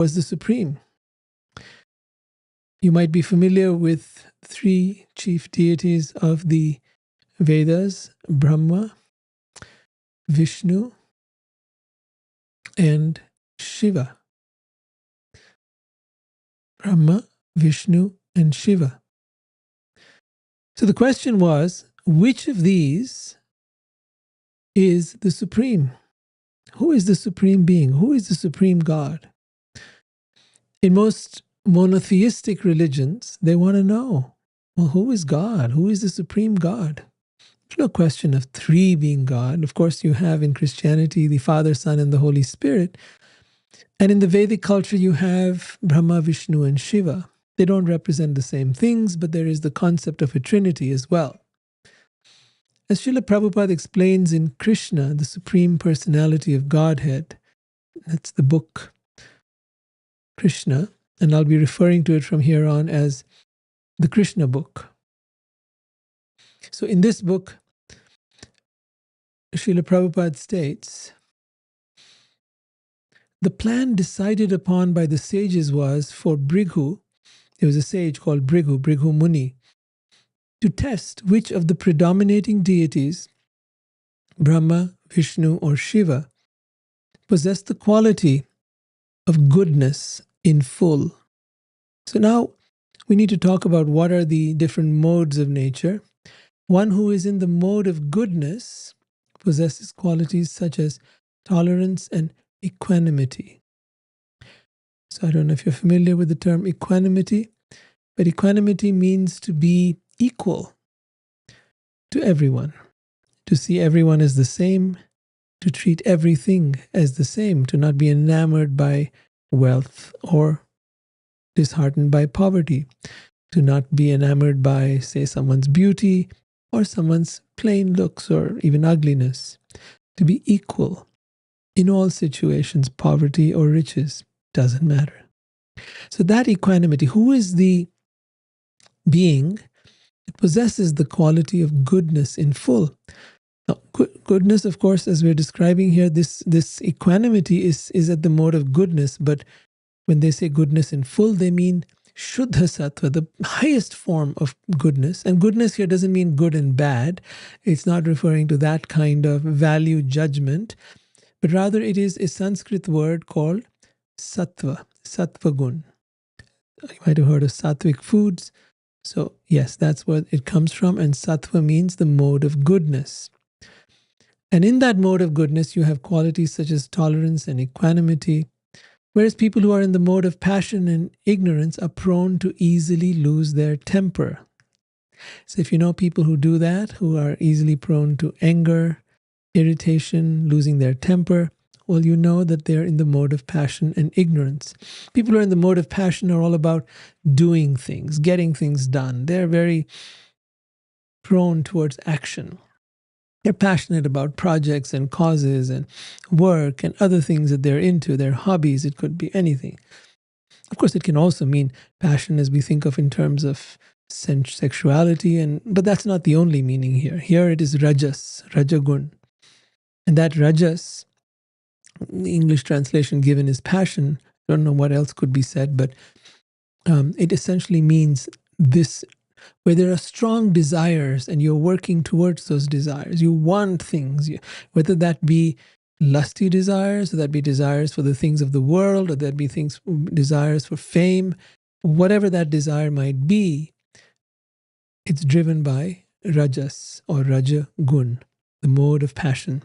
was the supreme. You might be familiar with three chief deities of the Vedas: Brahma, Vishnu, and Shiva. Brahma, Vishnu, and Shiva. So the question was, which of these is the supreme? Who is the supreme being? Who is the supreme God? In most monotheistic religions, they want to know, well, who is God? Who is the supreme God? There's no question of three being God. Of course, you have in Christianity the Father, Son, and the Holy Spirit. And in the Vedic culture, you have Brahma, Vishnu, and Shiva. They don't represent the same things, but there is the concept of a trinity as well. As Srila Prabhupada explains in Krishna, the Supreme Personality of Godhead, that's the book Krishna, and I'll be referring to it from here on as the Krishna book. So in this book, Srila Prabhupada states, the plan decided upon by the sages was for Brighu, there was a sage called Brighu Muni, to test which of the predominating deities, Brahma, Vishnu, or Shiva, possessed the quality of goodness in full. So now we need to talk about what are the different modes of nature. One who is in the mode of goodness possesses qualities such as tolerance and equanimity. So I don't know if you're familiar with the term equanimity, but equanimity means to be equal to everyone, to see everyone as the same, to treat everything as the same, to not be enamored by wealth or disheartened by poverty, to not be enamored by, say, someone's beauty or someone's plain looks or even ugliness, to be equal in all situations, poverty or riches, doesn't matter. So that equanimity, who is the being that possesses the quality of goodness in full? Now, goodness, of course, as we're describing here, this equanimity is at the mode of goodness, but when they say goodness in full, they mean Shuddha Sattva, the highest form of goodness. And goodness here doesn't mean good and bad. It's not referring to that kind of value judgment, but rather it is a Sanskrit word called Sattva, Sattva Gun. You might have heard of sattvic foods. So yes, that's where it comes from. And Sattva means the mode of goodness. And in that mode of goodness, you have qualities such as tolerance and equanimity, whereas people who are in the mode of passion and ignorance are prone to easily lose their temper. So if you know people who do that, who are easily prone to anger, irritation, losing their temper, well, you know that they're in the mode of passion and ignorance. People who are in the mode of passion are all about doing things, getting things done. They're very prone towards action. They're passionate about projects and causes and work and other things that they're into, their hobbies. It could be anything. Of course, it can also mean passion as we think of in terms of sexuality, but that's not the only meaning here. Here it is rajas, rajagun. And that rajas, the English translation given is passion. I don't know what else could be said, but it essentially means this, where there are strong desires and you're working towards those desires. You want things, whether that be lusty desires, or that be desires for the things of the world, or that be desires for fame, whatever that desire might be, it's driven by rajas or raja gun, the mode of passion.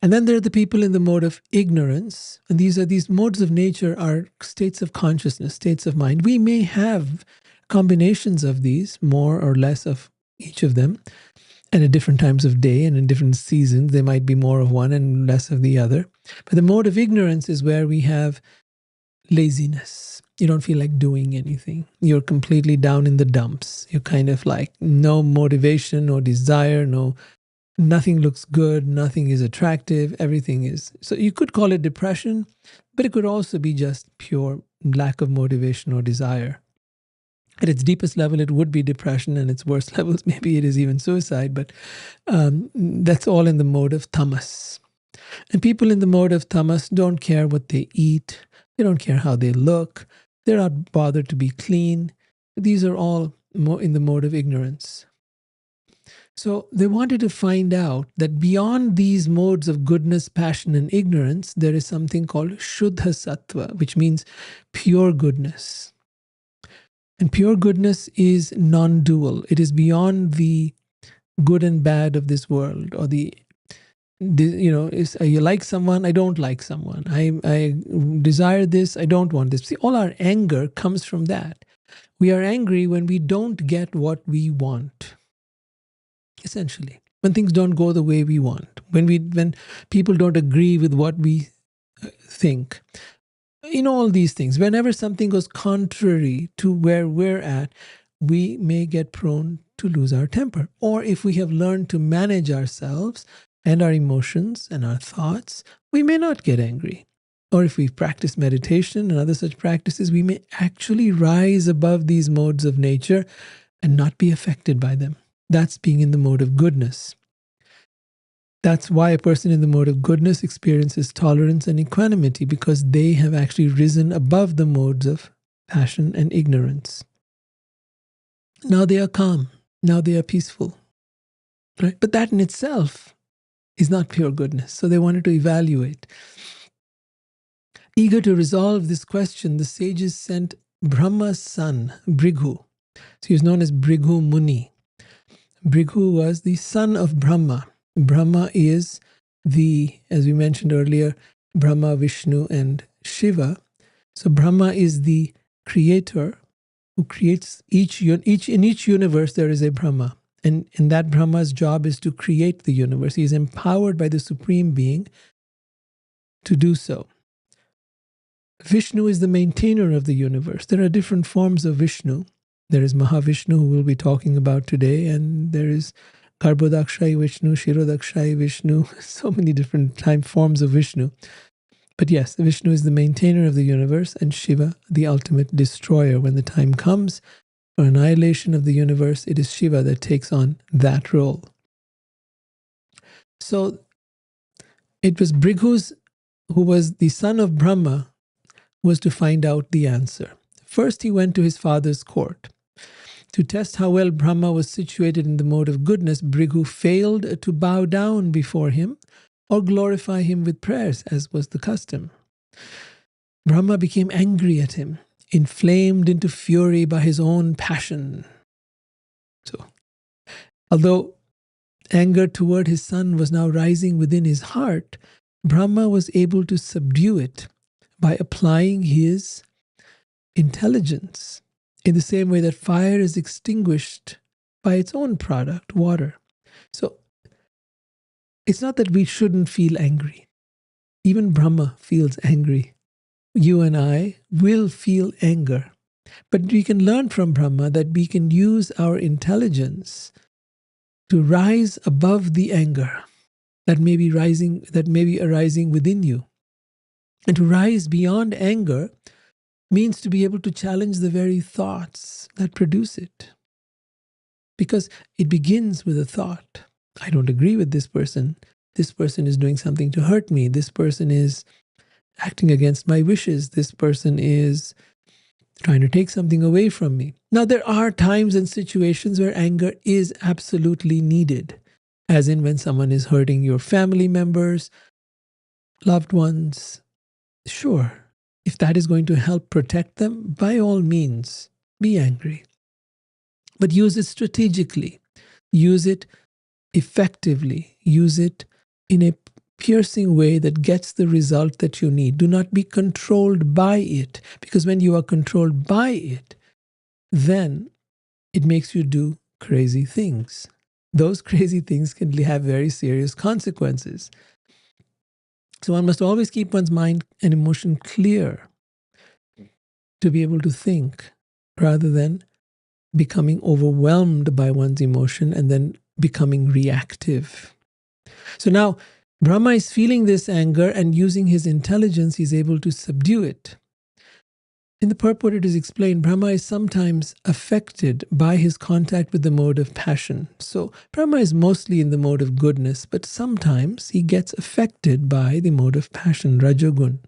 And then there are the people in the mode of ignorance. And these modes of nature are states of consciousness, states of mind. We may have combinations of these, more or less of each of them, and at different times of day and in different seasons, there might be more of one and less of the other. But the mode of ignorance is where we have laziness. You don't feel like doing anything. You're completely down in the dumps. You're kind of like no motivation, no desire, nothing looks good, nothing is attractive, everything is. So you could call it depression, but it could also be just pure lack of motivation or desire. At its deepest level, it would be depression, and its worst levels, maybe it is even suicide, but that's all in the mode of tamas. And people in the mode of tamas don't care what they eat, They don't care how they look. They're not bothered to be clean. These are all in the mode of ignorance. So they wanted to find out that beyond these modes of goodness, passion, and ignorance, there is something called Shuddha Sattva, which means pure goodness. And pure goodness is non-dual. It is beyond the good and bad of this world, or you like someone, I don't like someone. I desire this, I don't want this. See, all our anger comes from that. We are angry when we don't get what we want. Essentially, when things don't go the way we want, when people don't agree with what we think, all these things, whenever something goes contrary to where we're at, we may get prone to lose our temper. Or if we have learned to manage ourselves and our emotions and our thoughts, we may not get angry. Or if we've practiced meditation and other such practices, we may actually rise above these modes of nature and not be affected by them. That's being in the mode of goodness. That's why a person in the mode of goodness experiences tolerance and equanimity, because they have actually risen above the modes of passion and ignorance. Now they are calm. Now they are peaceful. Right? But that in itself is not pure goodness. So they wanted to evaluate. Eager to resolve this question, the sages sent Brahma's son, Brighu. So he was known as Brighu Muni. Brighu was the son of Brahma. Brahma is as we mentioned earlier, Brahma, Vishnu, and Shiva. So Brahma is the creator who creates in each universe there is a Brahma. And that Brahma's job is to create the universe. He is empowered by the Supreme Being to do so. Vishnu is the maintainer of the universe. There are different forms of Vishnu. There is Mahavishnu, who we'll be talking about today, and there is Garbhodakshai Vishnu, Shirodakshai Vishnu, so many different forms of Vishnu. But yes, Vishnu is the maintainer of the universe, and Shiva, the ultimate destroyer. When the time comes for annihilation of the universe, it is Shiva that takes on that role. So it was Brighu, who was the son of Brahma, was to find out the answer. First, he went to his father's court. To test how well Brahma was situated in the mode of goodness, Brighu failed to bow down before him or glorify him with prayers, as was the custom. Brahma became angry at him, inflamed into fury by his own passion. So, although anger toward his son was now rising within his heart, Brahma was able to subdue it by applying his intelligence, in the same way that fire is extinguished by its own product, water. So it's not that we shouldn't feel angry. Even Brahma feels angry. You and I will feel anger. But we can learn from Brahma that we can use our intelligence to rise above the anger that may be arising within you. And to rise beyond anger means to be able to challenge the very thoughts that produce it. Because it begins with a thought. I don't agree with this person. This person is doing something to hurt me. This person is acting against my wishes. This person is trying to take something away from me. Now, there are times and situations where anger is absolutely needed, as in when someone is hurting your family members, loved ones. Sure. If that is going to help protect them, by all means, be angry. But use it strategically. Use it effectively. Use it in a piercing way that gets the result that you need. Do not be controlled by it. Because when you are controlled by it, then it makes you do crazy things. Those crazy things can have very serious consequences. So one must always keep one's mind and emotion clear to be able to think, rather than becoming overwhelmed by one's emotion and then becoming reactive. So now Brahma is feeling this anger, and using his intelligence, he's able to subdue it. In the purport, it is explained, Brahma is sometimes affected by his contact with the mode of passion. So Brahma is mostly in the mode of goodness, but sometimes he gets affected by the mode of passion, Rajogun.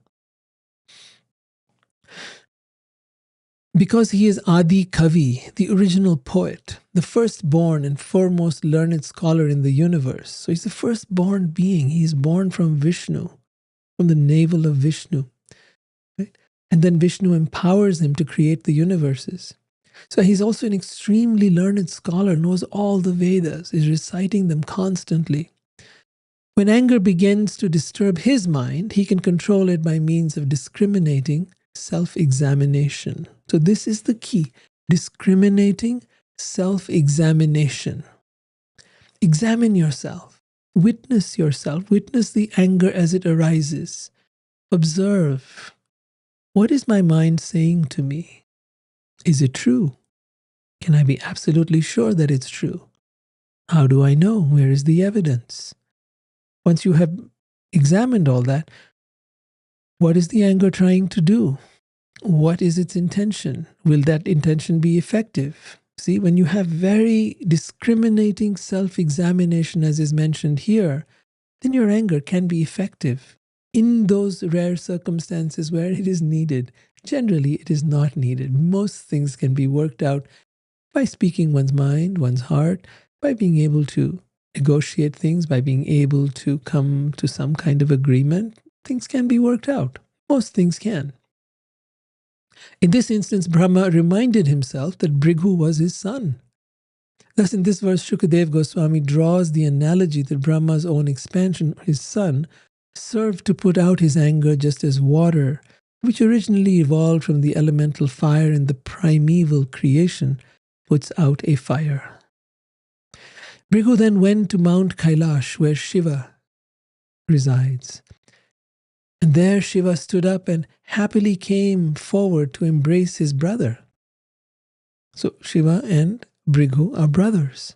Because he is Adi Kavi, the original poet, the firstborn and foremost learned scholar in the universe. So he's the firstborn being. He is born from Vishnu, from the navel of Vishnu. Right? And then Vishnu empowers him to create the universes. So he's also an extremely learned scholar, knows all the Vedas, is reciting them constantly. When anger begins to disturb his mind, he can control it by means of discriminating self-examination. So this is the key, discriminating self-examination. Examine yourself, witness the anger as it arises. Observe, what is my mind saying to me? Is it true? Can I be absolutely sure that it's true? How do I know? Where is the evidence? Once you have examined all that, what is the anger trying to do? What is its intention? Will that intention be effective? See, when you have very discriminating self-examination, as is mentioned here, then your anger can be effective in those rare circumstances where it is needed. Generally, it is not needed. Most things can be worked out by speaking one's mind, one's heart, by being able to negotiate things, by being able to come to some kind of agreement. Things can be worked out. Most things can. In this instance, Brahma reminded himself that Brighu was his son. Thus, in this verse, Shukadev Goswami draws the analogy that Brahma's own expansion, his son, served to put out his anger just as water, which originally evolved from the elemental fire in the primeval creation, puts out a fire. Brighu then went to Mount Kailash, where Shiva resides. And there Shiva stood up and happily came forward to embrace his brother. So Shiva and Brighu are brothers.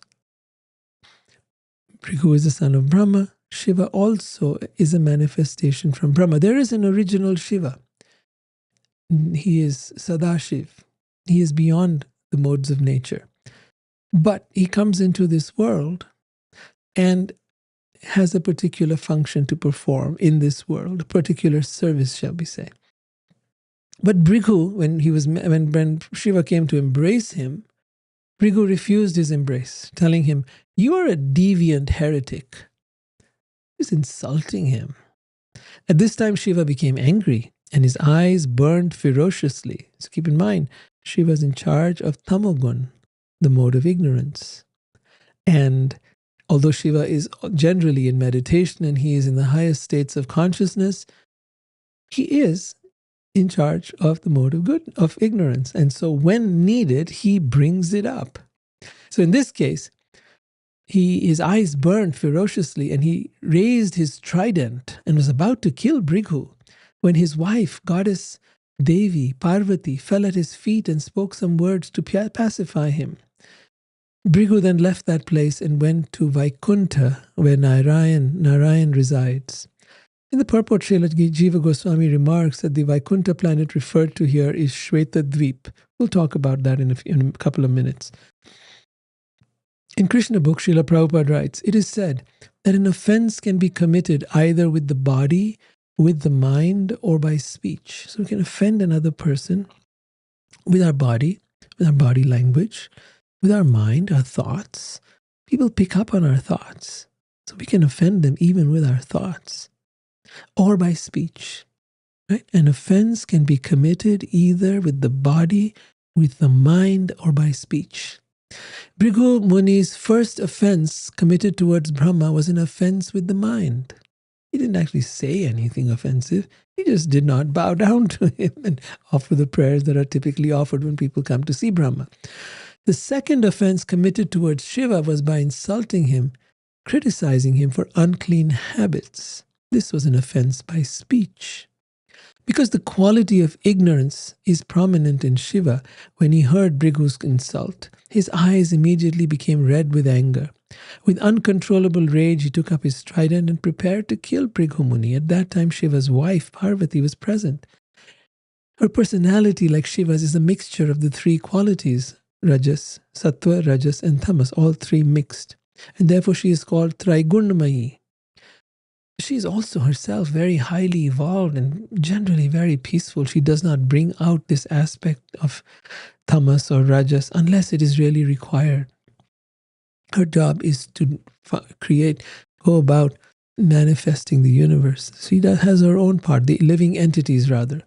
Brighu is the son of Brahma. Shiva also is a manifestation from Brahma. There is an original Shiva. He is Sadashiv. He is beyond the modes of nature. But he comes into this world and has a particular function to perform in this world, a particular service, shall we say. But Brighu, when Shiva came to embrace him, Brighu refused his embrace, telling him, "You are a deviant heretic." He was insulting him. At this time, Shiva became angry, and his eyes burned ferociously. So keep in mind, Shiva is in charge of Tamogun, the mode of ignorance. And although Shiva is generally in meditation and he is in the highest states of consciousness, he is in charge of the mode of ignorance. And so when needed, he brings it up. So in this case, his eyes burned ferociously and he raised his trident and was about to kill Brighu when his wife, goddess Devi, Parvati, fell at his feet and spoke some words to pacify him. Brighu then left that place and went to Vaikuntha, where Narayan resides. In the purport, Srila Jiva Goswami remarks that the Vaikuntha planet referred to here is Shvetadvip. We'll talk about that in a couple of minutes. In Krishna book, Srila Prabhupada writes, it is said that an offense can be committed either with the body, with the mind, or by speech. So we can offend another person with our body language, with our mind, our thoughts. People pick up on our thoughts. So we can offend them even with our thoughts. Or by speech. Right? An offense can be committed either with the body, with the mind, or by speech. Brighu Muni's first offense committed towards Brahma was an offense with the mind. He didn't actually say anything offensive. He just did not bow down to him and offer the prayers that are typically offered when people come to see Brahma. The second offense committed towards Shiva was by insulting him, criticizing him for unclean habits. This was an offense by speech. Because the quality of ignorance is prominent in Shiva, when he heard Brighu's insult, his eyes immediately became red with anger. With uncontrollable rage, he took up his trident and prepared to kill Brighu Muni. At that time, Shiva's wife, Parvati, was present. Her personality, like Shiva's, is a mixture of the three qualities, Rajas, Sattva, Rajas, and Tamas, all three mixed. And therefore she is called Trigurnamayi. she's also herself very highly evolved and generally very peaceful. She does not bring out this aspect of tamas or rajas unless it is really required. Her job is to go about manifesting the universe. She has her own part, the living entities rather.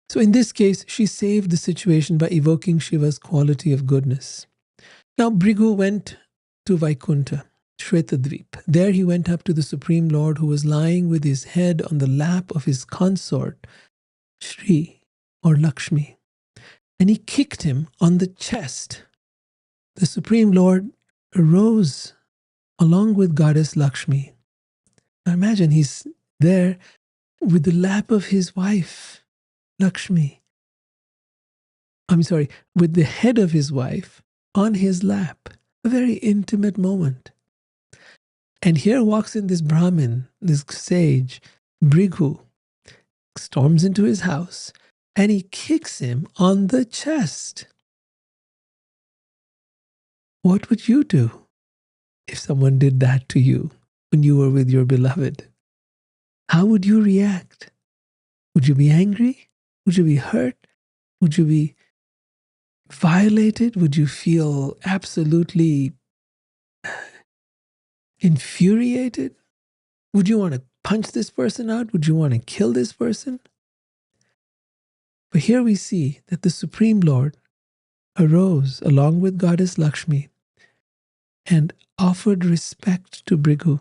So in this case, she saved the situation by evoking Shiva's quality of goodness. Now Bhrigu went to Vaikuntha, Shvetadvip. There he went up to the Supreme Lord, who was lying with his head on the lap of his consort, Shri or Lakshmi, and he kicked him on the chest. The Supreme Lord arose along with Goddess Lakshmi. Now imagine he's there with the lap of his wife, Lakshmi. With the head of his wife on his lap. A very intimate moment. And here walks in this Brahmin, this sage, Bhrigu, storms into his house, and he kicks him on the chest. What would you do if someone did that to you when you were with your beloved? How would you react? Would you be angry? Would you be hurt? Would you be violated? Would you feel absolutely infuriated? Would you want to punch this person out? Would you want to kill this person? But here we see that the Supreme Lord arose along with Goddess Lakshmi and offered respect to Bhrigu.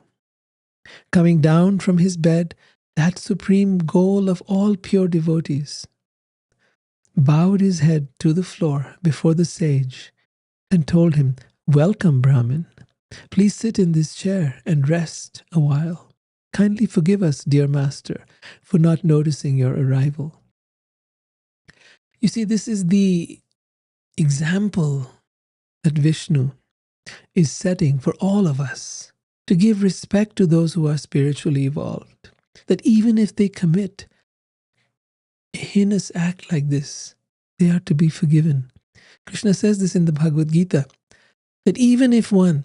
Coming down from his bed, that supreme goal of all pure devotees, bowed his head to the floor before the sage and told him, "Welcome, Brahmin. Please sit in this chair and rest a while. Kindly forgive us, dear master, for not noticing your arrival." You see, this is the example that Vishnu is setting for all of us, to give respect to those who are spiritually evolved. That even if they commit a heinous act like this, they are to be forgiven. Krishna says this in the Bhagavad Gita, that even if one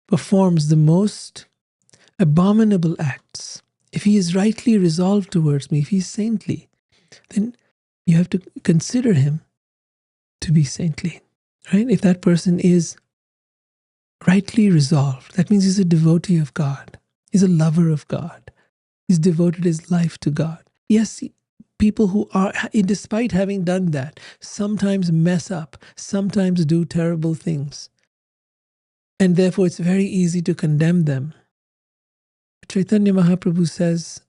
performs the most abominable acts, if he is rightly resolved towards me, if he is saintly, then you have to consider him to be saintly. Right? If that person is rightly resolved, that means he's a devotee of God. He's a lover of God. He's devoted his life to God. Yes, people who are, despite having done that, sometimes mess up, sometimes do terrible things. And therefore it's very easy to condemn them. Chaitanya Mahaprabhu says,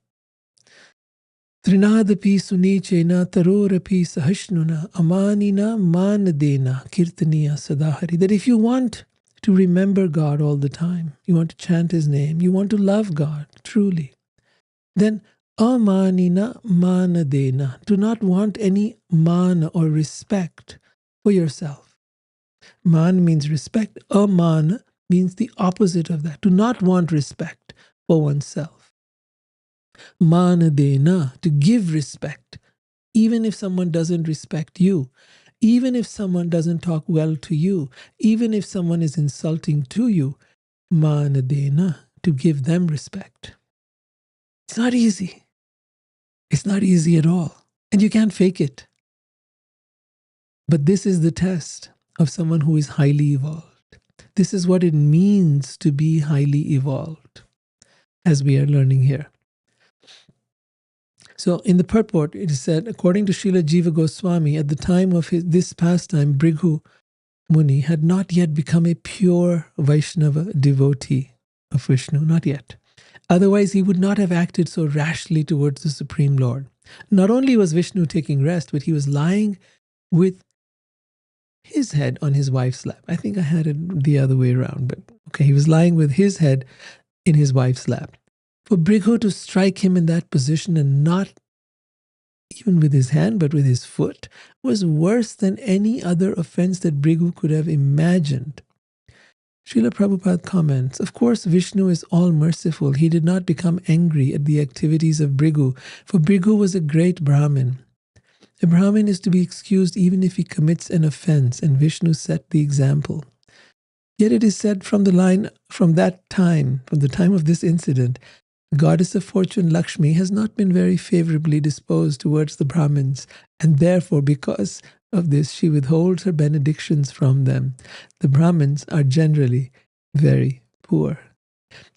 Trinadapi sunichena tarorapi sahashnuna amanina manadena kirtaniya sadahari. That if you want to remember God all the time, you want to chant his name, you want to love God truly, then amanina manadena. Do not want any man or respect for yourself. Man means respect. Aman means the opposite of that. Do not want respect for oneself. Manadena, to give respect, even if someone doesn't respect you, even if someone doesn't talk well to you, even if someone is insulting to you, manadena, to give them respect. It's not easy. It's not easy at all. And you can't fake it. But this is the test of someone who is highly evolved. This is what it means to be highly evolved, as we are learning here. So in the purport, it is said, according to Srila Jiva Goswami, at the time of this pastime, Bhrigu Muni had not yet become a pure Vaishnava devotee of Vishnu, not yet. Otherwise, he would not have acted so rashly towards the Supreme Lord. Not only was Vishnu taking rest, but he was lying with his head on his wife's lap. I think I had it the other way around, but okay, he was lying with his head in his wife's lap. For Bhrigu to strike him in that position, and not even with his hand, but with his foot, was worse than any other offense that Bhrigu could have imagined. Srila Prabhupada comments, of course, Vishnu is all merciful. He did not become angry at the activities of Bhrigu, for Bhrigu was a great Brahmin. A Brahmin is to be excused even if he commits an offense, and Vishnu set the example. Yet it is said from the time of this incident, the goddess of fortune Lakshmi has not been very favorably disposed towards the Brahmins, and therefore, because of this, she withholds her benedictions from them. The Brahmins are generally very poor.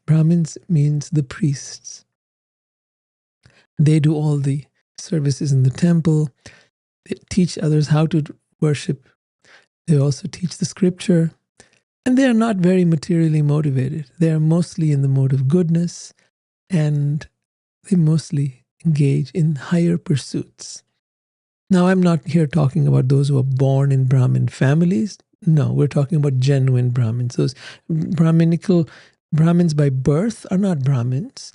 Brahmins means the priests. They do all the services in the temple. They teach others how to worship. They also teach the scripture. And they are not very materially motivated. They are mostly in the mode of goodness, and they mostly engage in higher pursuits. Now, I'm not here talking about those who are born in Brahmin families. No, we're talking about genuine Brahmins. Those Brahmins by birth are not Brahmins.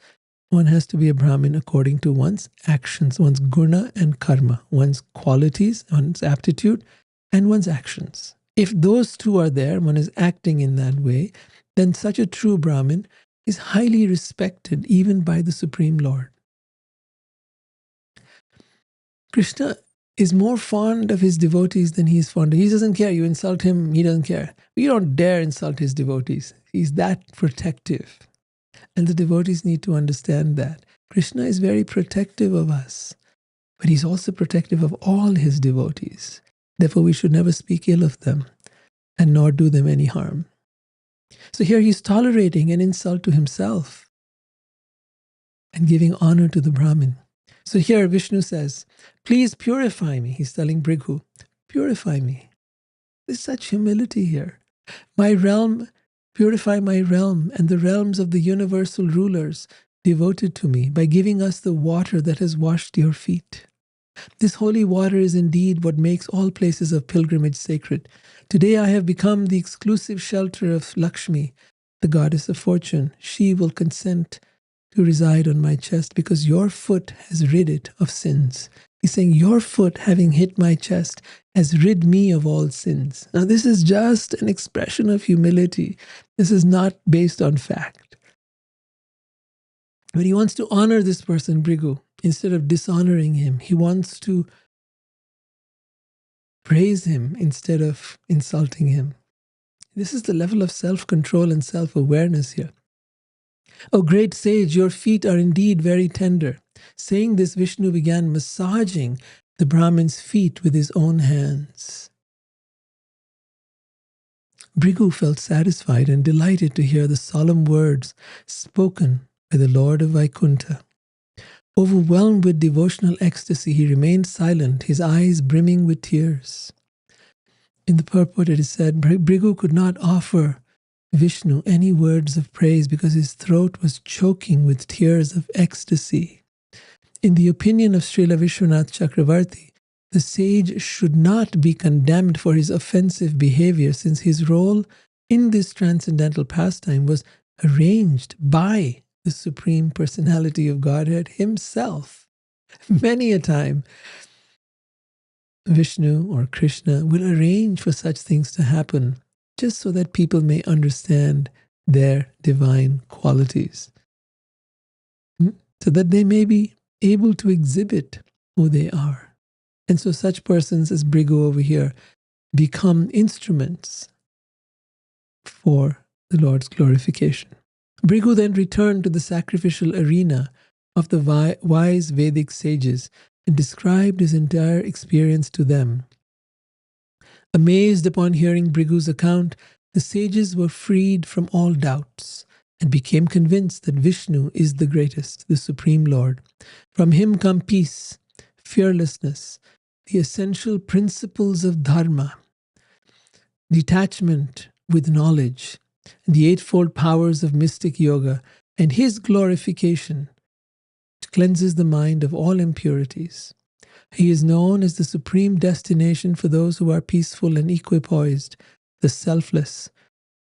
One has to be a Brahmin according to one's actions, one's guna and karma, one's qualities, one's aptitude, and one's actions. If those two are there, one is acting in that way, then such a true Brahmin is highly respected even by the Supreme Lord. Krishna is more fond of his devotees than he is fond of. He doesn't care. You insult him, he doesn't care. You don't dare insult his devotees. He's that protective. And the devotees need to understand that. Krishna is very protective of us, but he's also protective of all his devotees. Therefore, we should never speak ill of them and nor do them any harm. So here he's tolerating an insult to himself and giving honor to the Brahmin. So here Vishnu says, please purify me. He's telling Brighu, purify me. There's such humility here. My realm, purify my realm and the realms of the universal rulers devoted to me by giving us the water that has washed your feet. This holy water is indeed what makes all places of pilgrimage sacred. Today I have become the exclusive shelter of Lakshmi, the goddess of fortune. She will consent to reside on my chest because your foot has rid it of sins. He's saying, your foot having hit my chest has rid me of all sins. Now this is just an expression of humility. This is not based on fact. But he wants to honor this person, Brighu, instead of dishonoring him. He wants to praise him instead of insulting him. This is the level of self-control and self-awareness here. O great sage, your feet are indeed very tender. Saying this, Vishnu began massaging the Brahmin's feet with his own hands. Brighu felt satisfied and delighted to hear the solemn words spoken by the Lord of Vaikuntha. Overwhelmed with devotional ecstasy, he remained silent, his eyes brimming with tears. In the purport it is said, Brighu could not offer Vishnu any words of praise because his throat was choking with tears of ecstasy. In the opinion of Srila Vishwanath Chakravarti, the sage should not be condemned for his offensive behavior since his role in this transcendental pastime was arranged by the Supreme Personality of Godhead himself. Many a time, Vishnu or Krishna will arrange for such things to happen just so that people may understand their divine qualities, so that they may be able to exhibit who they are. And so such persons as Brighu over here become instruments for the Lord's glorification. Brighu then returned to the sacrificial arena of the wise Vedic sages and described his entire experience to them. Amazed upon hearing Brighu's account, the sages were freed from all doubts and became convinced that Vishnu is the greatest, the Supreme Lord. From him come peace, fearlessness, the essential principles of dharma, detachment with knowledge, the eightfold powers of mystic yoga, and his glorification cleanses the mind of all impurities. He is known as the supreme destination for those who are peaceful and equipoised, the selfless,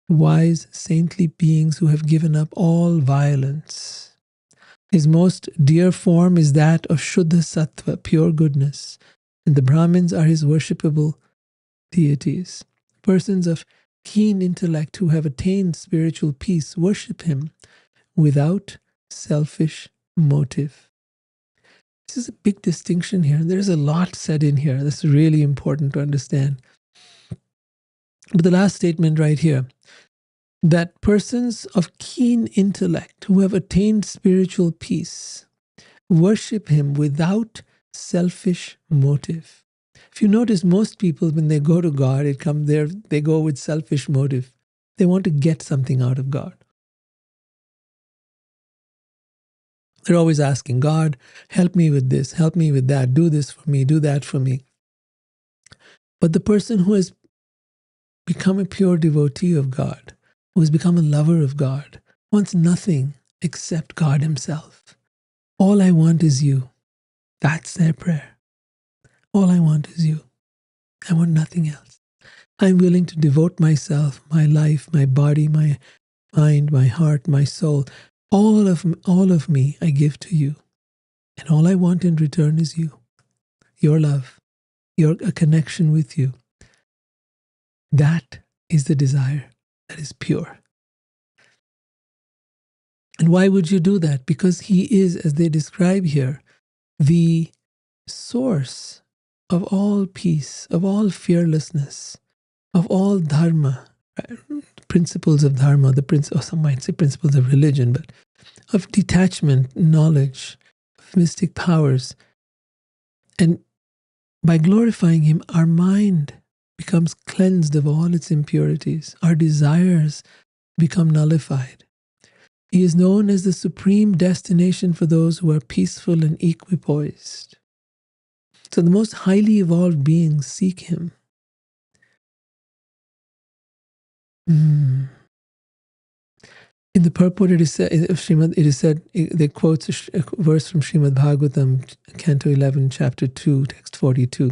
wise, saintly beings who have given up all violence. His most dear form is that of Shuddha Sattva, pure goodness, and the Brahmins are his worshipable deities. Persons of keen intellect who have attained spiritual peace worship him without selfish motive. This is a big distinction here. There's a lot said in here that's really important to understand. But the last statement right here, that persons of keen intellect who have attained spiritual peace worship him without selfish motive. If you notice, most people, when they go to God, they go with selfish motive. They want to get something out of God. They're always asking, God, help me with this, help me with that, do this for me, do that for me. But the person who has become a pure devotee of God, who has become a lover of God, wants nothing except God himself. All I want is you. That's their prayer. All I want is you. I want nothing else. I'm willing to devote myself, my life, my body, my mind, my heart, my soul, all of me I give to you. And all I want in return is you, your love, a connection with you. That is the desire that is pure. And why would you do that? Because he is, as they describe here, the source of all peace, of all fearlessness, of all dharma, right? Principles of dharma, or some might say principles of religion, but of detachment, knowledge, of mystic powers. And by glorifying him, our mind becomes cleansed of all its impurities. Our desires become nullified. He is known as the supreme destination for those who are peaceful and equipoised. So the most highly evolved beings seek him. In the purport of Srimad, it is said, they quote a verse from Srimad Bhagavatam, Canto 11, Chapter 2, Text 42.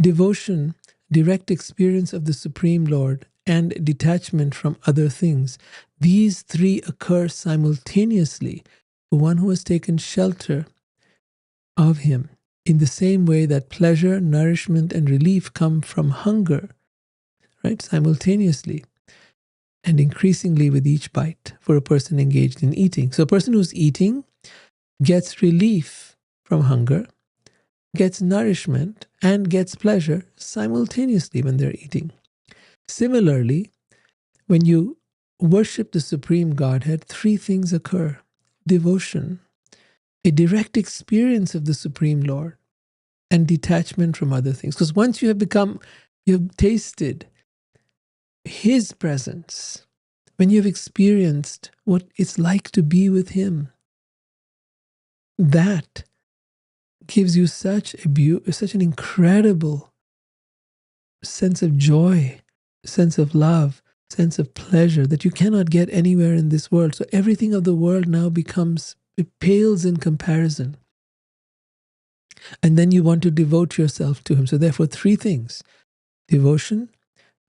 Devotion, direct experience of the Supreme Lord, and detachment from other things. These three occur simultaneously for one who has taken shelter of him, in the same way that pleasure, nourishment, and relief come from hunger, right? Simultaneously. And increasingly with each bite for a person engaged in eating. So a person who's eating gets relief from hunger, gets nourishment, and gets pleasure simultaneously when they're eating. Similarly, when you worship the Supreme Godhead, three things occur. Devotion, a direct experience of the Supreme Lord, and detachment from other things. Because once you have tasted his presence, when you've experienced what it's like to be with him, that gives you such an incredible sense of joy, sense of love, sense of pleasure that you cannot get anywhere in this world. So everything of the world now it pales in comparison. And then you want to devote yourself to him. So therefore, three things: devotion,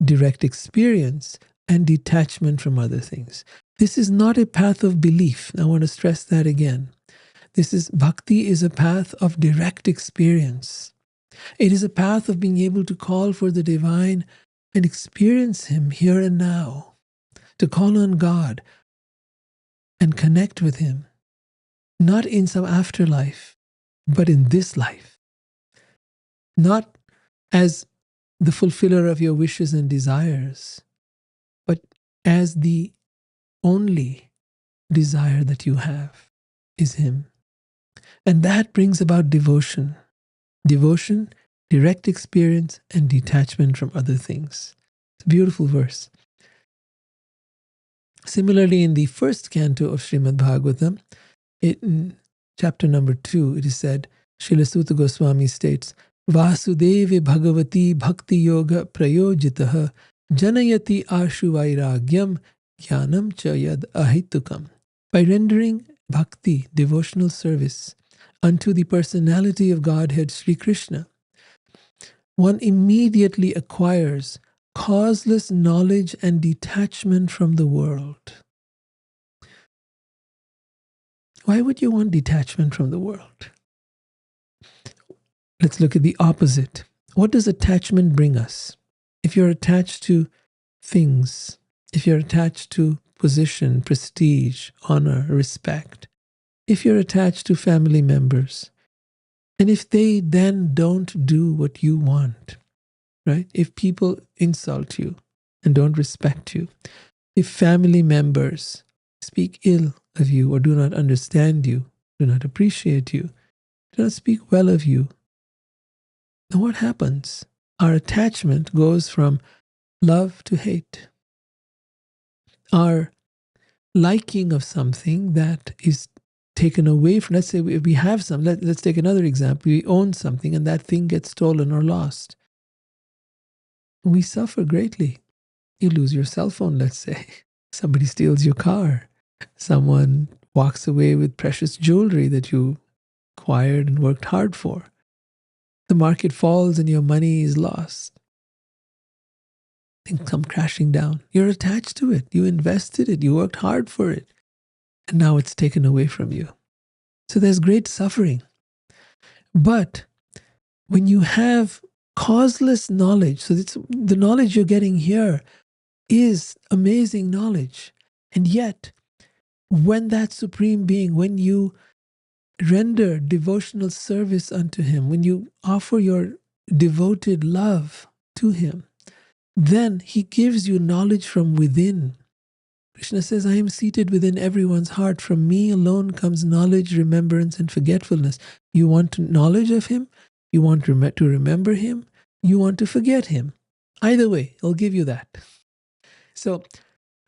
direct experience, and detachment from other things. This is not a path of belief. I want to stress that again. Bhakti is a path of direct experience. It is a path of being able to call for the divine and experience him here and now, to call on God and connect with him, not in some afterlife, but in this life. Not as the fulfiller of your wishes and desires, but as the only desire that you have is him. And that brings about devotion. Devotion, direct experience, and detachment from other things. It's a beautiful verse. Similarly, in the first canto of Srimad Bhagavatam, in chapter number 2, it is said, Srila Sutta Goswami states, Vasudeve Bhagavati Bhakti Yoga Prayojitaha Janayati Ashu Vairagyam Jnanam Cha Yad Ahitukam. By rendering bhakti, devotional service, unto the personality of Godhead Sri Krishna, one immediately acquires causeless knowledge and detachment from the world. Why would you want detachment from the world? Let's look at the opposite. What does attachment bring us? If you're attached to things, if you're attached to position, prestige, honor, respect, if you're attached to family members, and if they then don't do what you want, right? If people insult you and don't respect you, If family members speak ill of you or do not understand you, do not appreciate you, do not speak well of you, then what happens? Our attachment goes from love to hate. Our liking of something that is taken away from, let's say we have some, let's take another example. We own something and that thing gets stolen or lost. We suffer greatly. You lose your cell phone, let's say. Somebody steals your car. Someone walks away with precious jewelry that you acquired and worked hard for. The market falls and your money is lost. Things come crashing down. You're attached to it. You invested it. You worked hard for it. And now it's taken away from you. So there's great suffering. But when you have causeless knowledge, so it's, the knowledge you're getting here is amazing knowledge. And yet, when that Supreme Being, when you render devotional service unto Him, when you offer your devoted love to Him, then He gives you knowledge from within. Krishna says, I am seated within everyone's heart. From me alone comes knowledge, remembrance, and forgetfulness. You want knowledge of Him? You want to remember Him? You want to forget Him? Either way, I'll give you that. So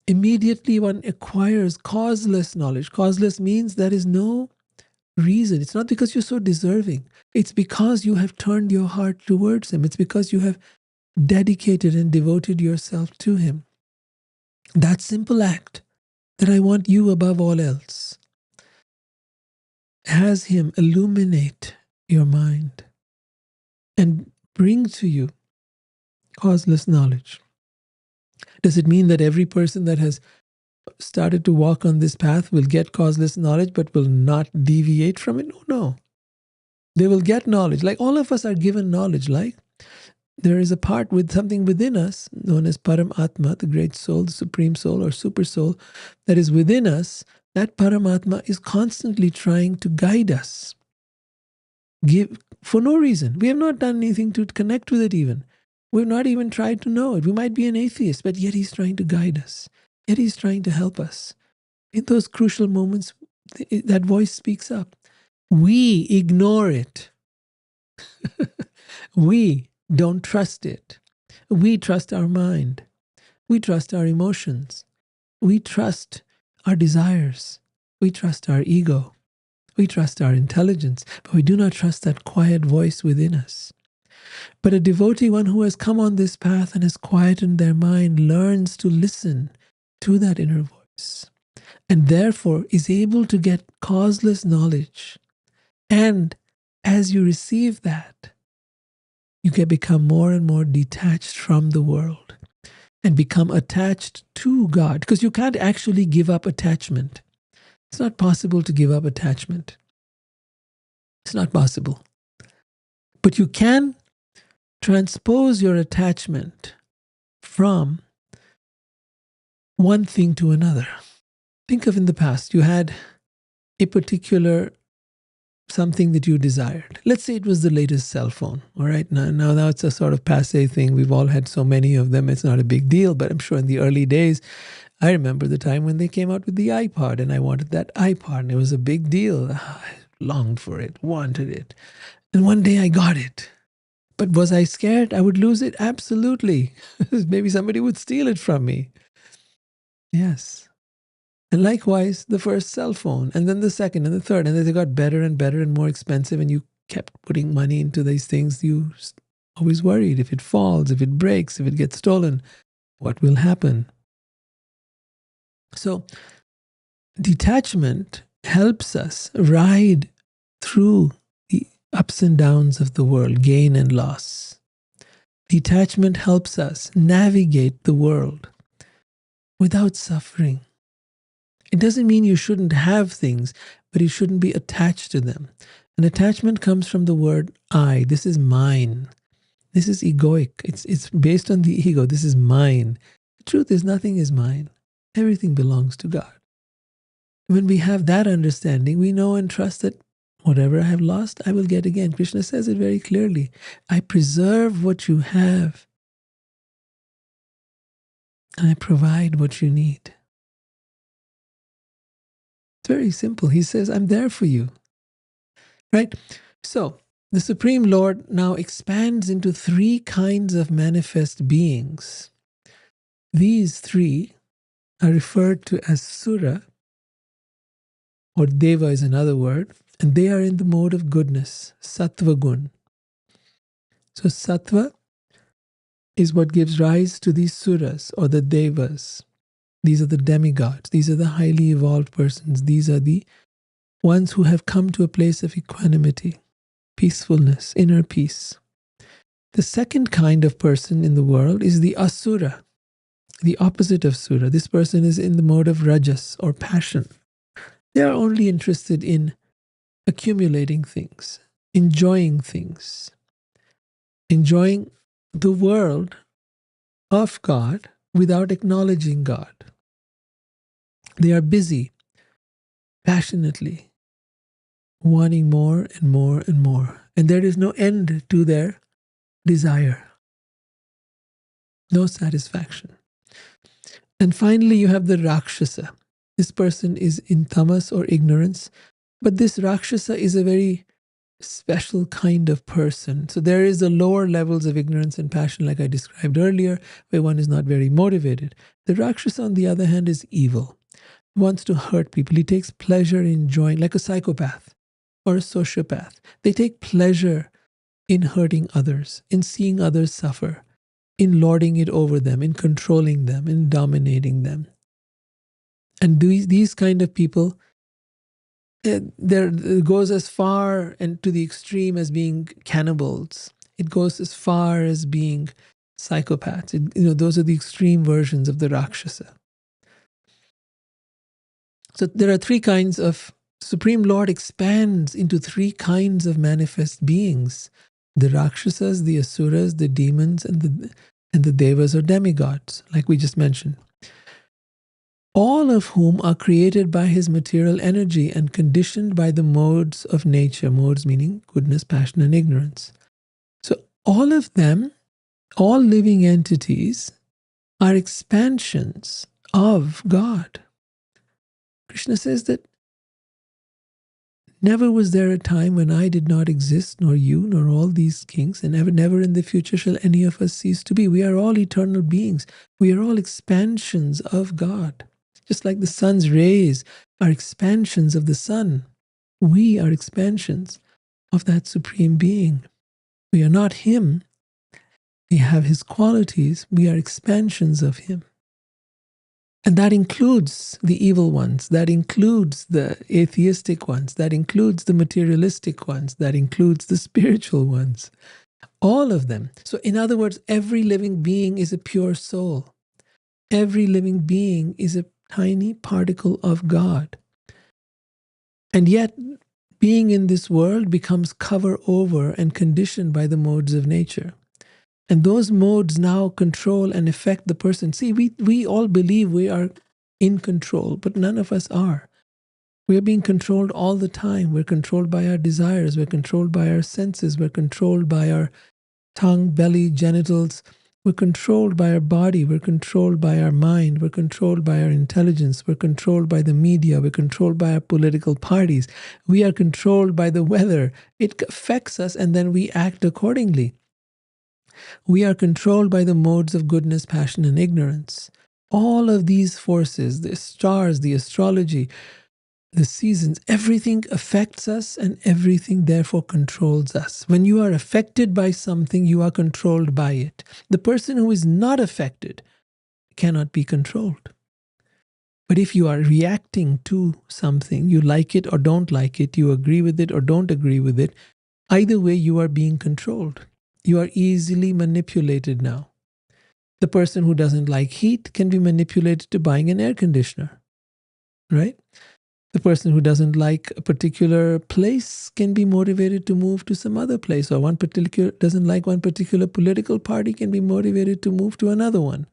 immediately one acquires causeless knowledge. Causeless means there is no reason. It's not because you're so deserving. It's because you have turned your heart towards Him. It's because you have dedicated and devoted yourself to Him. That simple act, that I want you above all else, has Him illuminate your mind and bring to you causeless knowledge. Does it mean that every person that has started to walk on this path will get causeless knowledge but will not deviate from it? No. They will get knowledge. Like all of us are given knowledge. Like there is a part with something within us known as Paramatma, the great soul, the supreme soul or super soul that is within us. That Paramatma is constantly trying to guide us. For no reason. We have not done anything to connect with it even. We've not even tried to know it. We might be an atheist, but yet He's trying to guide us. Yet He's trying to help us. In those crucial moments, that voice speaks up. We ignore it. We don't trust it. We trust our mind. We trust our emotions. We trust our desires. We trust our ego. We trust our intelligence. But we do not trust that quiet voice within us. But a devotee, one who has come on this path and has quietened their mind, learns to listen to that inner voice. And therefore is able to get causeless knowledge. And as you receive that, you can become more and more detached from the world and become attached to God. Because you can't actually give up attachment. It's not possible to give up attachment. It's not possible. But you can transpose your attachment from one thing to another. Think of in the past, you had a particular something that you desired. Let's say it was the latest cell phone. All right. Now it's a sort of passé thing. We've all had so many of them. It's not a big deal. But I'm sure in the early days, I remember the time when they came out with the iPod and I wanted that iPod and it was a big deal. I longed for it, wanted it. And one day I got it. But was I scared I would lose it? Absolutely. Maybe somebody would steal it from me. Yes. And likewise, the first cell phone, and then the second and the third, and then they got better and better and more expensive, and you kept putting money into these things. You always worried if it falls, if it breaks, if it gets stolen, what will happen? So detachment helps us ride through the ups and downs of the world, gain and loss. Detachment helps us navigate the world without suffering. It doesn't mean you shouldn't have things, but you shouldn't be attached to them. And attachment comes from the word I. This is mine. This is egoic. It's based on the ego. This is mine. The truth is nothing is mine. Everything belongs to God. When we have that understanding, we know and trust that whatever I have lost, I will get again. Krishna says it very clearly. I preserve what you have. and I provide what you need. It's very simple. He says, I'm there for you. Right? So, the Supreme Lord now expands into three kinds of manifest beings. These three are referred to as Sura, or Deva is another word, and they are in the mode of goodness, Sattva Gun. So, Sattva is what gives rise to these Suras, or the Devas. These are the demigods. These are the highly evolved persons. These are the ones who have come to a place of equanimity, peacefulness, inner peace. The second kind of person in the world is the Asura, the opposite of Sura. This person is in the mode of Rajas, or passion. They are only interested in accumulating things, enjoying the world of God without acknowledging God. They are busy, passionately, wanting more and more and more. And there is no end to their desire, no satisfaction. And finally, you have the Rakshasa. This person is in tamas, or ignorance. But this Rakshasa is a very special kind of person. So there is the lower levels of ignorance and passion, like I described earlier, where one is not very motivated. The Rakshasa, on the other hand, is evil. He wants to hurt people. He takes pleasure in enjoying, like a psychopath or a sociopath. They take pleasure in hurting others, in seeing others suffer, in lording it over them, in controlling them, in dominating them. And these kind of people, it goes as far and to the extreme as being cannibals. It goes as far as being psychopaths. Those are the extreme versions of the Rakshasa. So there are three kinds of, Supreme Lord expands into three kinds of manifest beings: the Rakshasas, the Asuras, the demons, and the Devas, or demigods, like we just mentioned. All of whom are created by his material energy and conditioned by the modes of nature. Modes meaning goodness, passion, and ignorance. So all of them, all living entities, are expansions of God. Krishna says that never was there a time when I did not exist, nor you, nor all these kings, and never in the future shall any of us cease to be. We are all eternal beings. We are all expansions of God. Just like the sun's rays are expansions of the sun, we are expansions of that Supreme Being. We are not Him. We have His qualities. We are expansions of Him. And that includes the evil ones. That includes the atheistic ones. That includes the materialistic ones. That includes the spiritual ones. All of them. So in other words, every living being is a pure soul. Every living being is a tiny particle of God. And yet, being in this world becomes cover over and conditioned by the modes of nature. And those modes now control and affect the person. See, we all believe we are in control, but none of us are. We are being controlled all the time. We're controlled by our desires. We're controlled by our senses. We're controlled by our tongue, belly, genitals. We're controlled by our body. We're controlled by our mind. We're controlled by our intelligence. We're controlled by the media. We're controlled by our political parties. We are controlled by the weather. It affects us, and then we act accordingly. We are controlled by the modes of goodness, passion, and ignorance. All of these forces, the stars, the astrology, the seasons, everything affects us, and everything therefore controls us. When you are affected by something, you are controlled by it. The person who is not affected cannot be controlled. But if you are reacting to something, you like it or don't like it, you agree with it or don't agree with it, either way you are being controlled. You are easily manipulated now. The person who doesn't like heat can be manipulated to buying an air conditioner, right? The person who doesn't like a particular place can be motivated to move to some other place, or doesn't like one particular political party can be motivated to move to another one.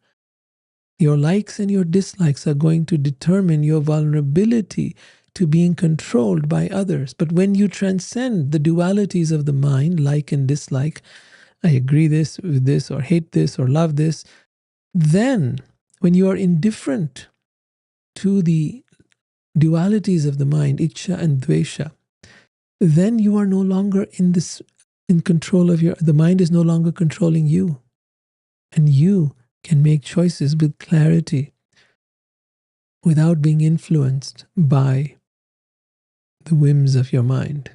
Your likes and your dislikes are going to determine your vulnerability to being controlled by others. But when you transcend the dualities of the mind, like and dislike, I agree with this, or hate this, or love this, then When you are indifferent to the dualities of the mind, Ichcha and Dvesha, then you are no longer in control of the mind is no longer controlling you. And you can make choices with clarity without being influenced by the whims of your mind.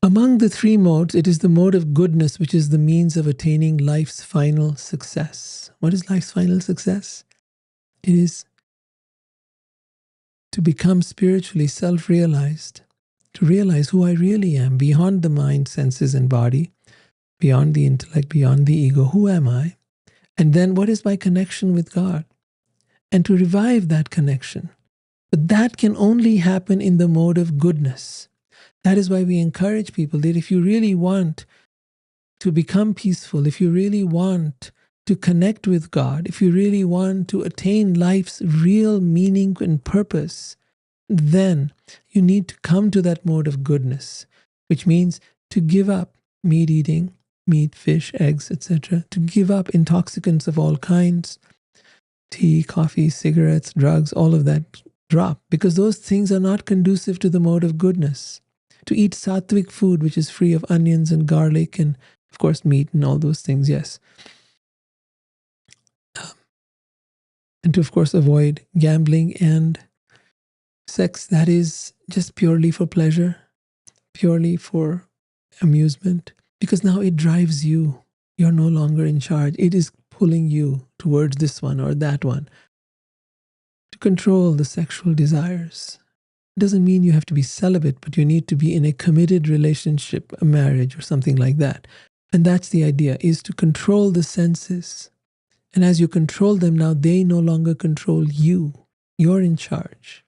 Among the three modes, it is the mode of goodness which is the means of attaining life's final success. What is life's final success? It is to become spiritually self-realized, to realize who I really am, beyond the mind, senses, and body, beyond the intellect, beyond the ego. Who am I? And then what is my connection with God? And to revive that connection. But that can only happen in the mode of goodness. That is why we encourage people that if you really want to become peaceful, if you really want to connect with God, if you really want to attain life's real meaning and purpose, then you need to come to that mode of goodness, which means to give up meat eating, meat, fish, eggs, etc., to give up intoxicants of all kinds, tea, coffee, cigarettes, drugs, all of that drop, because those things are not conducive to the mode of goodness. To eat sattvic food, which is free of onions and garlic and, of course, meat and all those things, yes. And to, of course, avoid gambling and sex that is just purely for pleasure, purely for amusement, because now it drives you. You're no longer in charge. It is pulling you towards this one or that one. To control the sexual desires. It doesn't mean you have to be celibate, but you need to be in a committed relationship, a marriage or something like that. And that's the idea, is to control the senses. And as you control them now, they no longer control you. You're in charge.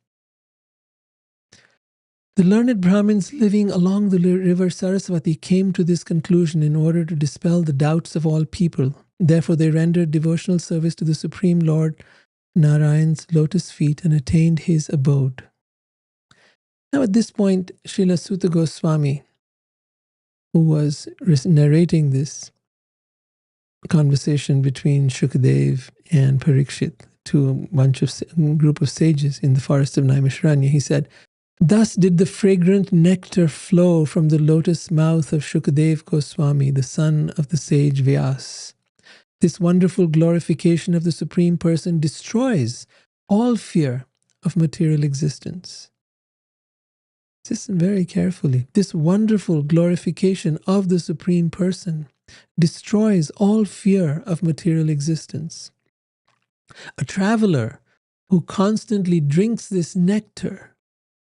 The learned Brahmins living along the river Saraswati came to this conclusion in order to dispel the doubts of all people. Therefore, they rendered devotional service to the Supreme Lord Narayan's lotus feet and attained his abode. Now at this point, Srila Sutta Goswami, who was narrating this conversation between Shukadev and Parikshit to a group of sages in the forest of Naimisharanya, he said, "Thus did the fragrant nectar flow from the lotus mouth of Shukadev Goswami, the son of the sage Vyas. This wonderful glorification of the Supreme Person destroys all fear of material existence." Listen very carefully. This wonderful glorification of the Supreme Person destroys all fear of material existence. A traveler who constantly drinks this nectar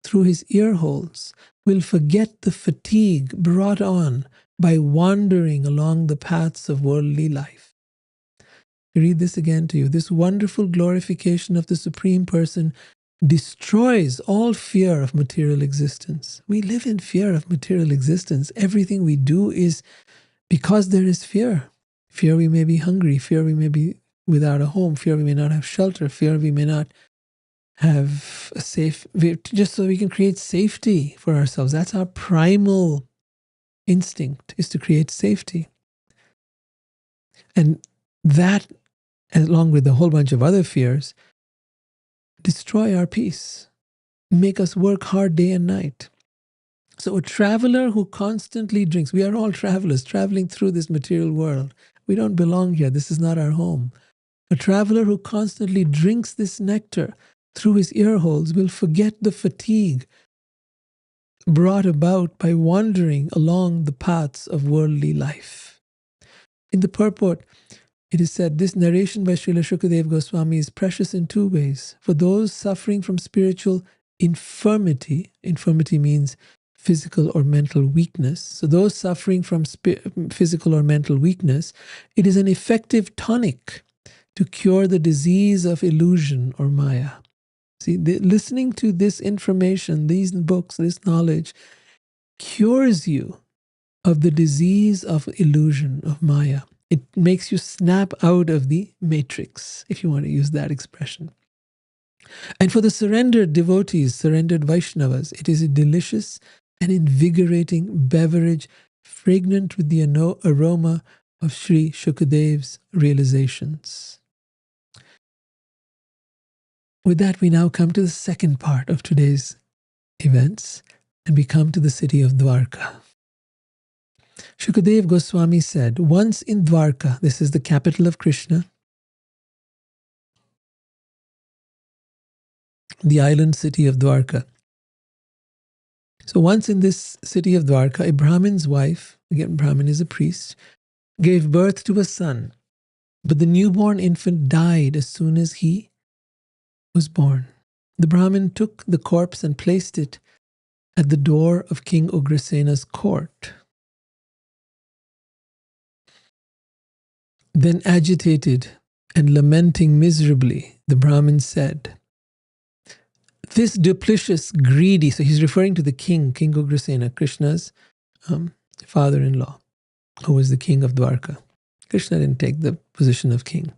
through his ear holes will forget the fatigue brought on by wandering along the paths of worldly life. I read this again to you. This wonderful glorification of the Supreme Person destroys all fear of material existence. We live in fear of material existence. Everything we do is because there is fear. Fear we may be hungry, fear we may be without a home, fear we may not have shelter, fear we may not have a safe, just so we can create safety for ourselves. That's our primal instinct, is to create safety. And that, along with a whole bunch of other fears, destroy our peace, make us work hard day and night. So a traveler who constantly drinks, we are all travelers traveling through this material world. We don't belong here. This is not our home. A traveler who constantly drinks this nectar through his ear holes will forget the fatigue brought about by wandering along the paths of worldly life. In the purport, it is said, this narration by Srila Shukadev Goswami is precious in two ways. For those suffering from spiritual infirmity, infirmity means physical or mental weakness. So those suffering from physical or mental weakness, it is an effective tonic to cure the disease of illusion or maya. See, listening to this information, these books, this knowledge, cures you of the disease of illusion, of maya. It makes you snap out of the matrix, if you want to use that expression. And for the surrendered devotees, surrendered Vaishnavas, it is a delicious and invigorating beverage, fragrant with the aroma of Sri Shukadev's realizations. With that, we now come to the second part of today's events, and we come to the city of Dwarka. Shukadev Goswami said, once in Dwarka, this is the capital of Krishna, the island city of Dwarka. So once in this city of Dwarka, a Brahmin's wife, again Brahmin is a priest, gave birth to a son, but the newborn infant died as soon as he was born. The Brahmin took the corpse and placed it at the door of King Ugrasena's court. Then agitated and lamenting miserably, the Brahmin said, this duplicitous, greedy, so he's referring to the king, King Ugrasena, Krishna's father-in-law, who was the king of Dwarka. Krishna didn't take the position of king.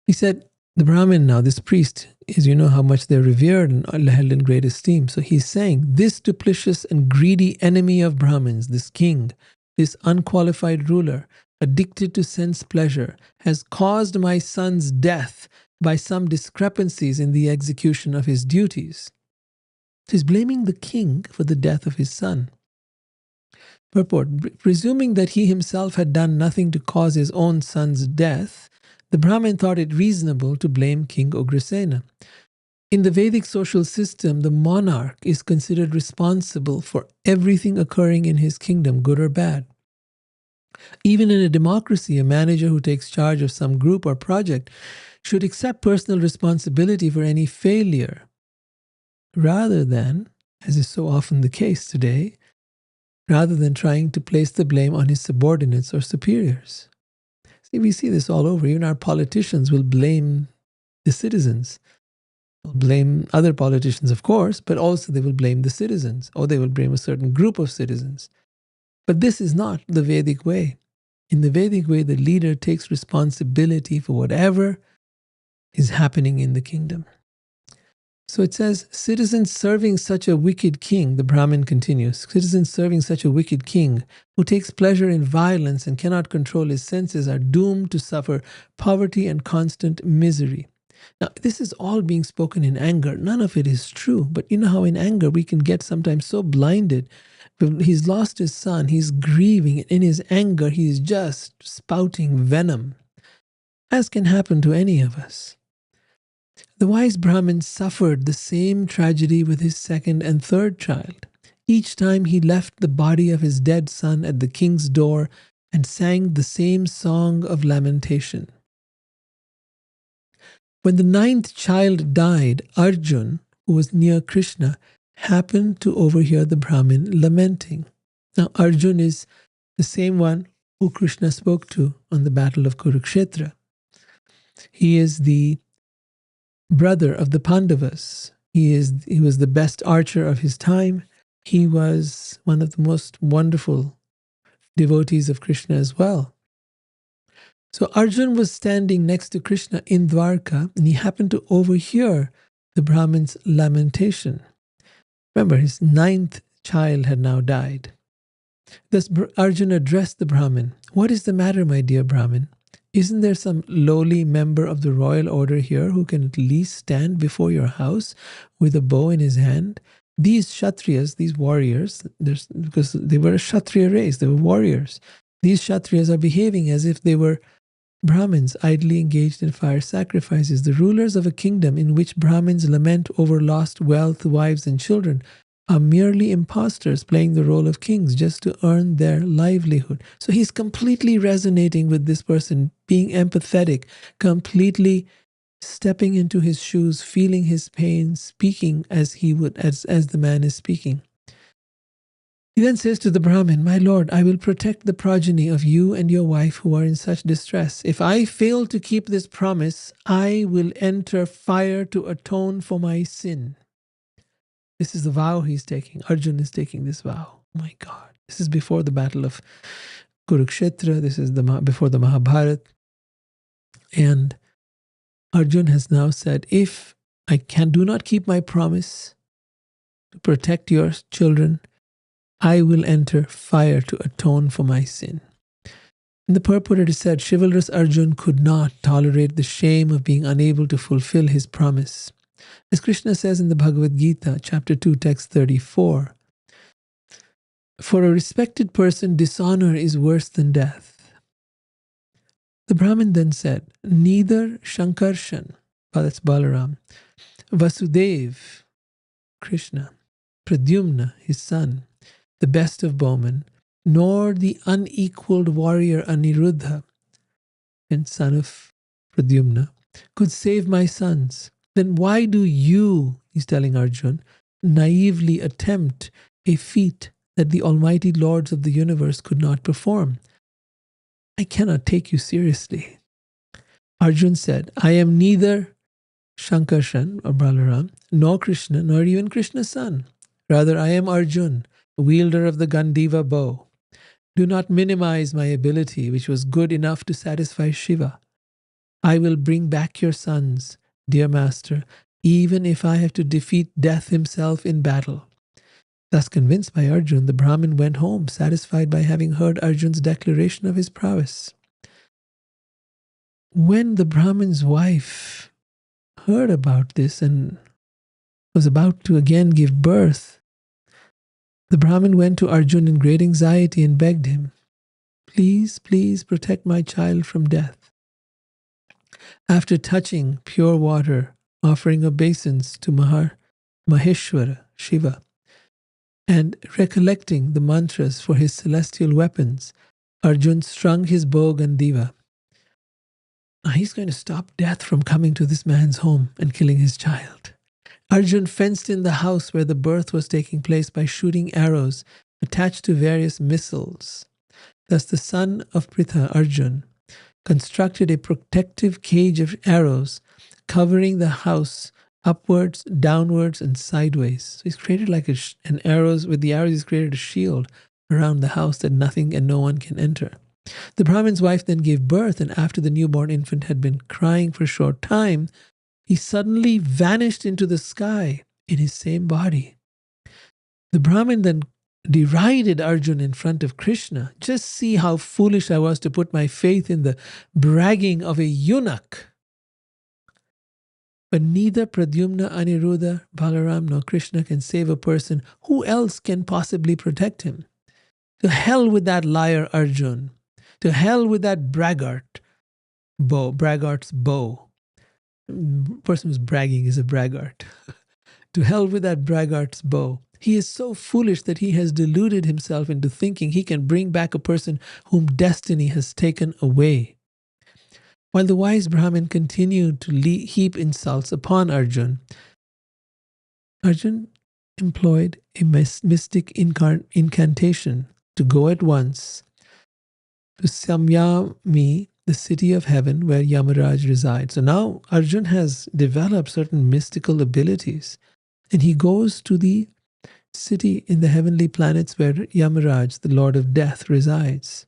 He said, the Brahmin now, this priest, is, you know how much they're revered and held in great esteem. So he's saying, this duplicitous and greedy enemy of Brahmins, this king, this unqualified ruler, addicted to sense pleasure, has caused my son's death by some discrepancies in the execution of his duties. So he's blaming the king for the death of his son. Purport, presuming that he himself had done nothing to cause his own son's death, the Brahmin thought it reasonable to blame King Ugrasena. In the Vedic social system, the monarch is considered responsible for everything occurring in his kingdom, good or bad. Even in a democracy, a manager who takes charge of some group or project should accept personal responsibility for any failure, rather than, as is so often the case today, rather than trying to place the blame on his subordinates or superiors. See, we see this all over. Even our politicians will blame the citizens. They'll blame other politicians, of course, but also they will blame the citizens, or they will blame a certain group of citizens. But this is not the Vedic way. In the Vedic way, the leader takes responsibility for whatever is happening in the kingdom. So it says, citizens serving such a wicked king, the Brahmin continues, citizens serving such a wicked king who takes pleasure in violence and cannot control his senses are doomed to suffer poverty and constant misery. Now, this is all being spoken in anger. None of it is true. But you know how in anger we can get sometimes so blinded. He's lost his son. He's grieving. In his anger, he's just spouting venom, as can happen to any of us. The wise Brahmin suffered the same tragedy with his second and third child. Each time he left the body of his dead son at the king's door and sang the same song of lamentation. When the ninth child died, Arjun, who was near Krishna, happened to overhear the Brahmin lamenting. Now, Arjun is the same one who Krishna spoke to on the battle of Kurukshetra. He is the brother of the Pandavas. He was the best archer of his time. He was one of the most wonderful devotees of Krishna as well. So Arjun was standing next to Krishna in Dwarka, and he happened to overhear the Brahmin's lamentation. Remember, his ninth child had now died. Thus Arjun addressed the Brahmin. What is the matter, my dear Brahmin? Isn't there some lowly member of the royal order here who can at least stand before your house with a bow in his hand? These Kshatriyas, these warriors, because they were a Kshatriya race, they were warriors. These Kshatriyas are behaving as if they were Brahmins idly engaged in fire sacrifices. The rulers of a kingdom in which Brahmins lament over lost wealth, wives, and children are merely impostors playing the role of kings just to earn their livelihood. So he's completely resonating with this person, being empathetic, completely stepping into his shoes, feeling his pain, speaking as he would, as the man is speaking. He then says to the Brahmin, my lord, I will protect the progeny of you and your wife who are in such distress. If I fail to keep this promise, I will enter fire to atone for my sin. This is the vow he's taking. Arjun is taking this vow. Oh my God. This is before the battle of Kurukshetra. This is before the Mahabharata. And Arjun has now said, if I do not keep my promise to protect your children, I will enter fire to atone for my sin. In the purport it is said, chivalrous Arjun could not tolerate the shame of being unable to fulfill his promise. As Krishna says in the Bhagavad Gita, chapter 2, text 34, for a respected person, dishonor is worse than death. The Brahmin then said, neither Shankarshan, that's Balaram, Vasudev, Krishna, Pradyumna, his son, the best of bowmen, nor the unequaled warrior Aniruddha, and son of Pradyumna, could save my sons. Then why do you, he's telling Arjun, naively attempt a feat that the almighty lords of the universe could not perform? I cannot take you seriously. Arjun said, I am neither Shankarshan or Balaram, nor Krishna, nor even Krishna's son. Rather, I am Arjun, wielder of the Gandiva bow. Do not minimize my ability, which was good enough to satisfy Shiva. I will bring back your sons, dear master, even if I have to defeat death himself in battle. Thus convinced by Arjun, the Brahmin went home, satisfied by having heard Arjun's declaration of his prowess. When the Brahmin's wife heard about this and was about to again give birth, the Brahmin went to Arjun in great anxiety and begged him, please, please protect my child from death. After touching pure water, offering obeisance to Maheshwara, Shiva, and recollecting the mantras for his celestial weapons, Arjun strung his bow Gandiva. Now he's going to stop death from coming to this man's home and killing his child. Arjun fenced in the house where the birth was taking place by shooting arrows attached to various missiles. Thus the son of Pritha, Arjun, constructed a protective cage of arrows covering the house upwards, downwards, and sideways. So he's created like an arrows, with the arrows he's created a shield around the house that nothing and no one can enter. The Brahmin's wife then gave birth, and after the newborn infant had been crying for a short time, he suddenly vanished into the sky in his same body. The Brahmin then derided Arjun in front of Krishna. Just see how foolish I was to put my faith in the bragging of a eunuch. But neither Pradyumna, Aniruddha, Balaram, nor Krishna can save a person. Who else can possibly protect him? To hell with that liar Arjun. To hell with that braggart's bow. The person who's bragging is a braggart. To hell with that braggart's bow. He is so foolish that he has deluded himself into thinking he can bring back a person whom destiny has taken away. While the wise Brahmin continued to heap insults upon Arjun, Arjun employed a mystic incantation to go at once to Samyami, the city of heaven where Yamaraj resides. So now Arjun has developed certain mystical abilities, and he goes to the city in the heavenly planets where Yamaraj, the Lord of Death, resides.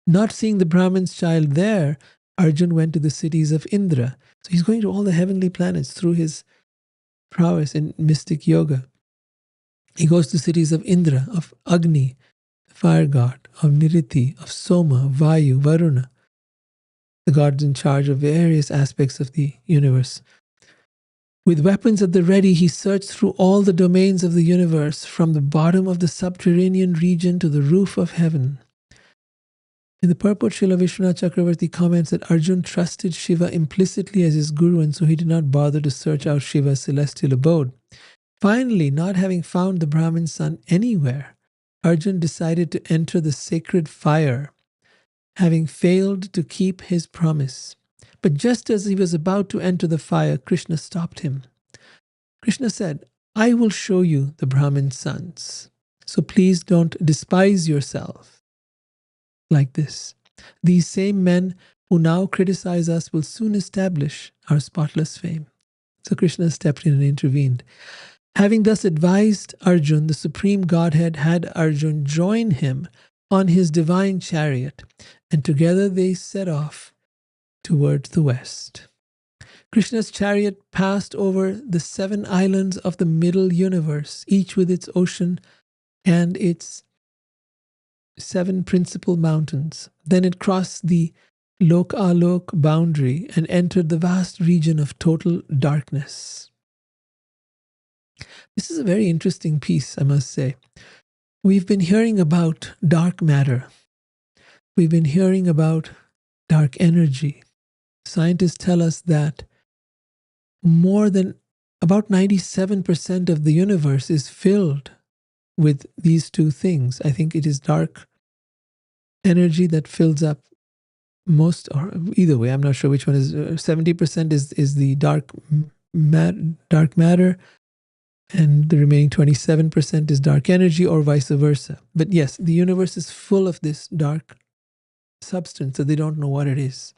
Not seeing the Brahmin's child there, Arjun went to the cities of Indra. So he's going to all the heavenly planets through his prowess in mystic yoga. He goes to cities of Indra, of Agni, the fire god, of Niriti, of Soma, Vayu, Varuna, the gods in charge of various aspects of the universe. With weapons at the ready, he searched through all the domains of the universe, from the bottom of the subterranean region to the roof of heaven. In the purport, Srila Vishwanath Chakravarti comments that Arjun trusted Shiva implicitly as his guru, and so he did not bother to search out Shiva's celestial abode. Finally, not having found the Brahmin's son anywhere, Arjun decided to enter the sacred fire, having failed to keep his promise. But just as he was about to enter the fire, Krishna stopped him. Krishna said, I will show you the Brahmin's sons, so please don't despise yourself like this. These same men who now criticize us will soon establish our spotless fame. So Krishna stepped in and intervened. Having thus advised Arjun, the Supreme Godhead had Arjun join him on his divine chariot, and together they set off towards the west. Krishna's chariot passed over the 7 islands of the middle universe, each with its ocean and its 7 principal mountains. Then it crossed the Lok-Alok boundary and entered the vast region of total darkness. This is a very interesting piece, I must say. We've been hearing about dark matter. We've been hearing about dark energy. Scientists tell us that more than about 97% of the universe is filled with these two things. I think it is dark energy that fills up most, or either way, I'm not sure which one is. 70% is the dark matter, and the remaining 27% is dark energy, or vice versa. But yes, the universe is full of this dark substance that they don't know what it is.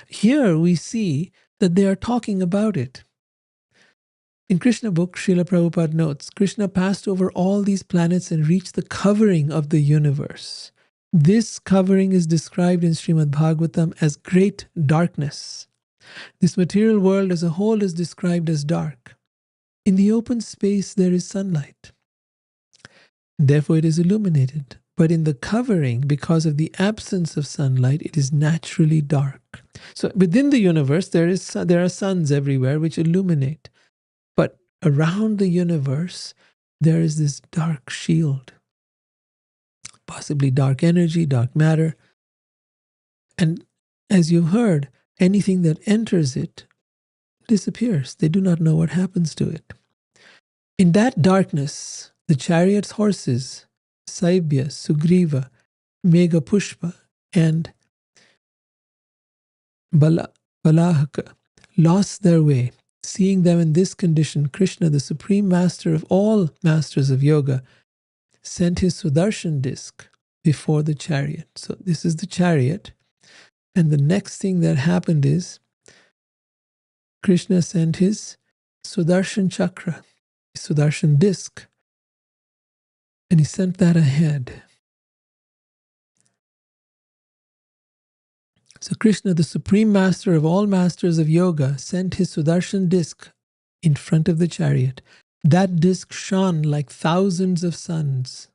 Here we see that they are talking about it. In Krishna book, Srila Prabhupada notes, Krishna passed over all these planets and reached the covering of the universe. This covering is described in Srimad Bhagavatam as great darkness. This material world as a whole is described as dark. In the open space there is sunlight. Therefore it is illuminated. But in the covering, because of the absence of sunlight, it is naturally dark. So within the universe there are suns everywhere which illuminate. But around the universe there is this dark shield. Possibly dark energy, dark matter. And as you've heard, anything that enters it disappears. They do not know what happens to it. In that darkness, the chariot's horses, Saibhya, Sugriva, Meghapushpa, and Balahaka, lost their way. Seeing them in this condition, Krishna, the supreme master of all masters of yoga, sent his Sudarshan disc before the chariot. So this is the chariot. And the next thing that happened is Krishna sent his Sudarshan chakra, his Sudarshan disc, and he sent that ahead. So Krishna, the supreme master of all masters of yoga, sent his Sudarshan disc in front of the chariot. That disc shone like thousands of suns.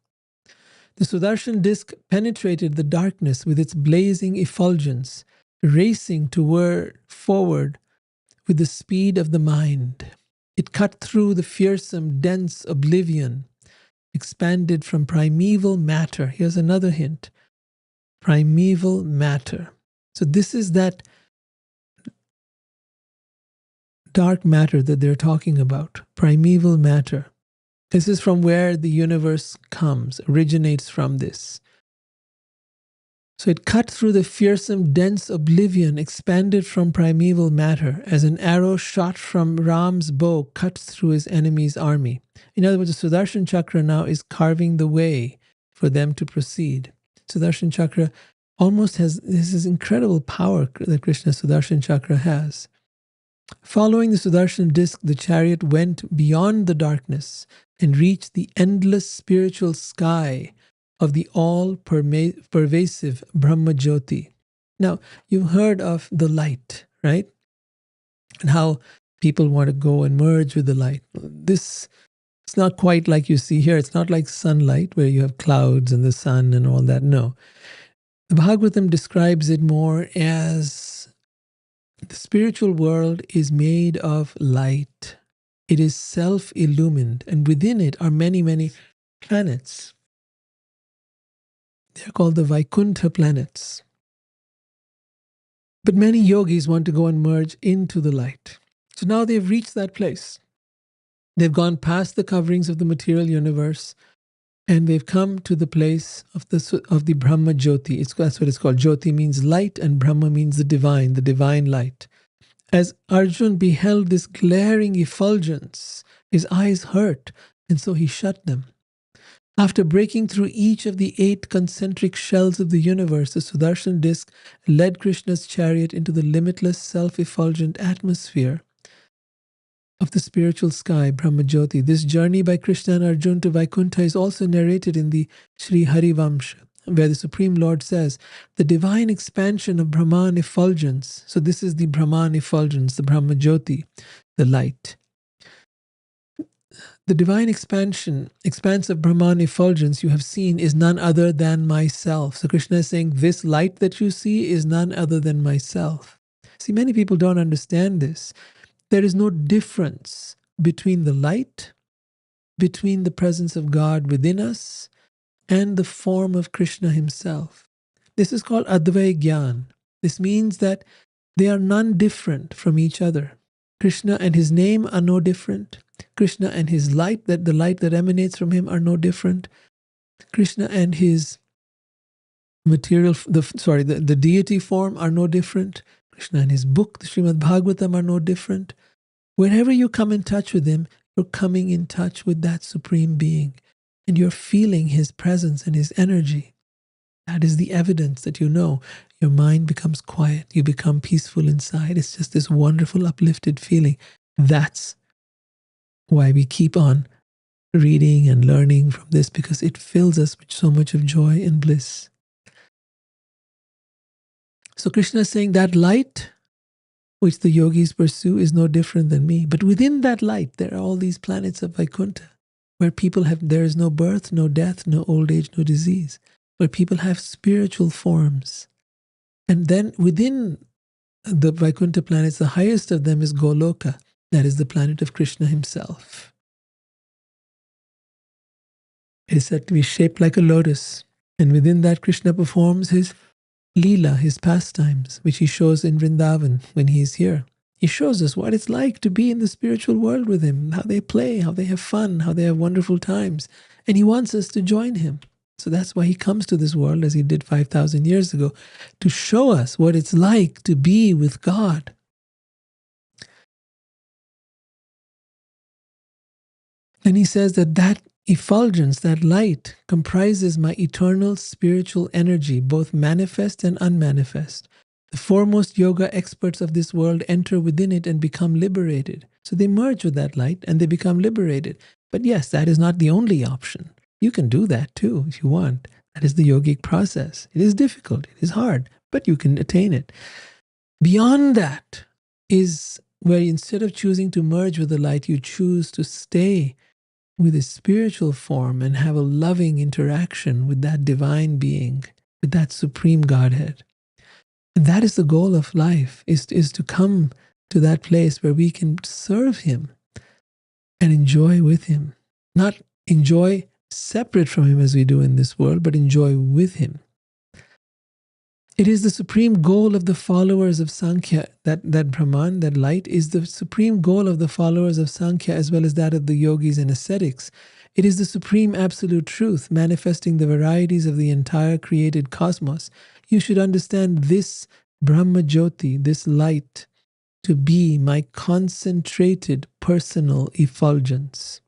The Sudarshan disc penetrated the darkness with its blazing effulgence, racing forward with the speed of the mind. It cut through the fearsome, dense oblivion, expanded from primeval matter. Here's another hint. Primeval matter. So this is that dark matter that they're talking about. Primeval matter. This is from where the universe comes, originates from this. So it cut through the fearsome, dense oblivion, expanded from primeval matter, as an arrow shot from Ram's bow cuts through his enemy's army. In other words, the Sudarshan Chakra now is carving the way for them to proceed. Sudarshan Chakra almost has this incredible power that Krishna's Sudarshan Chakra has. Following the Sudarshan disc, the chariot went beyond the darkness and reached the endless spiritual sky of the all-pervasive Brahma Jyoti. Now, you've heard of the light, right? And how people want to go and merge with the light. It's not quite like you see here. It's not like sunlight where you have clouds and the sun and all that. No. The Bhagavatam describes it more as the spiritual world is made of light. It is self-illumined, and within it are many, many planets. They're called the Vaikuntha planets. But many yogis want to go and merge into the light. So now they've reached that place. They've gone past the coverings of the material universe, and they've come to the place of the Brahma Jyoti. That's what it's called. Jyoti means light, and Brahma means the divine light. As Arjun beheld this glaring effulgence, his eyes hurt, and so he shut them. After breaking through each of the 8 concentric shells of the universe, the Sudarshan disc led Krishna's chariot into the limitless self-effulgent atmosphere of the spiritual sky, Brahma Jyoti. This journey by Krishna and Arjuna to Vaikuntha is also narrated in the Sri Harivamsha, where the Supreme Lord says, the divine expansion of Brahman effulgence, so this is the Brahman effulgence, the Brahma Jyoti, the light. the divine expanse of Brahman effulgence you have seen is none other than myself. So Krishna is saying, this light that you see is none other than myself. See, many people don't understand this. There is no difference between the light, between the presence of God within us, and the form of Krishna himself. This is called Advaya Gyan. This means that they are none different from each other. Krishna and his name are no different. Krishna and his light, that the light that emanates from him, are no different. Krishna and his the deity form are no different. Krishna and his book, the Srimad Bhagavatam, are no different. Wherever you come in touch with him, you're coming in touch with that supreme being, and you're feeling his presence and his energy. That is the evidence that you know. Your mind becomes quiet. You become peaceful inside. It's just this wonderful, uplifted feeling. That's why we keep on reading and learning from this, because it fills us with so much of joy and bliss. So Krishna is saying that light which the yogis pursue is no different than me. But within that light, there are all these planets of Vaikuntha, where there is no birth, no death, no old age, no disease, where people have spiritual forms. And then within the Vaikuntha planets, the highest of them is Goloka. That is the planet of Krishna himself. It is said to be shaped like a lotus. And within that, Krishna performs his Leela, his pastimes, which he shows in Vrindavan when he is here. He shows us what it's like to be in the spiritual world with him, how they play, how they have fun, how they have wonderful times. And he wants us to join him. So that's why he comes to this world, as he did 5,000 years ago, to show us what it's like to be with God. And he says that effulgence, that light, comprises my eternal spiritual energy, both manifest and unmanifest. The foremost yoga experts of this world enter within it and become liberated. So they merge with that light and they become liberated. But yes, that is not the only option. You can do that too if you want. That is the yogic process. It is difficult, it is hard, but you can attain it. Beyond that is where instead of choosing to merge with the light, you choose to stay with a spiritual form and have a loving interaction with that divine being, with that supreme Godhead. And that is the goal of life, is to come to that place where we can serve him and enjoy with him. Not enjoy separate from him as we do in this world, but enjoy with him. It is the supreme goal of the followers of Sankhya, that Brahman, that light, is the supreme goal of the followers of Sankhya as well as that of the yogis and ascetics. It is the supreme absolute truth, manifesting the varieties of the entire created cosmos. You should understand this Brahma Jyoti, this light, to be my concentrated personal effulgence.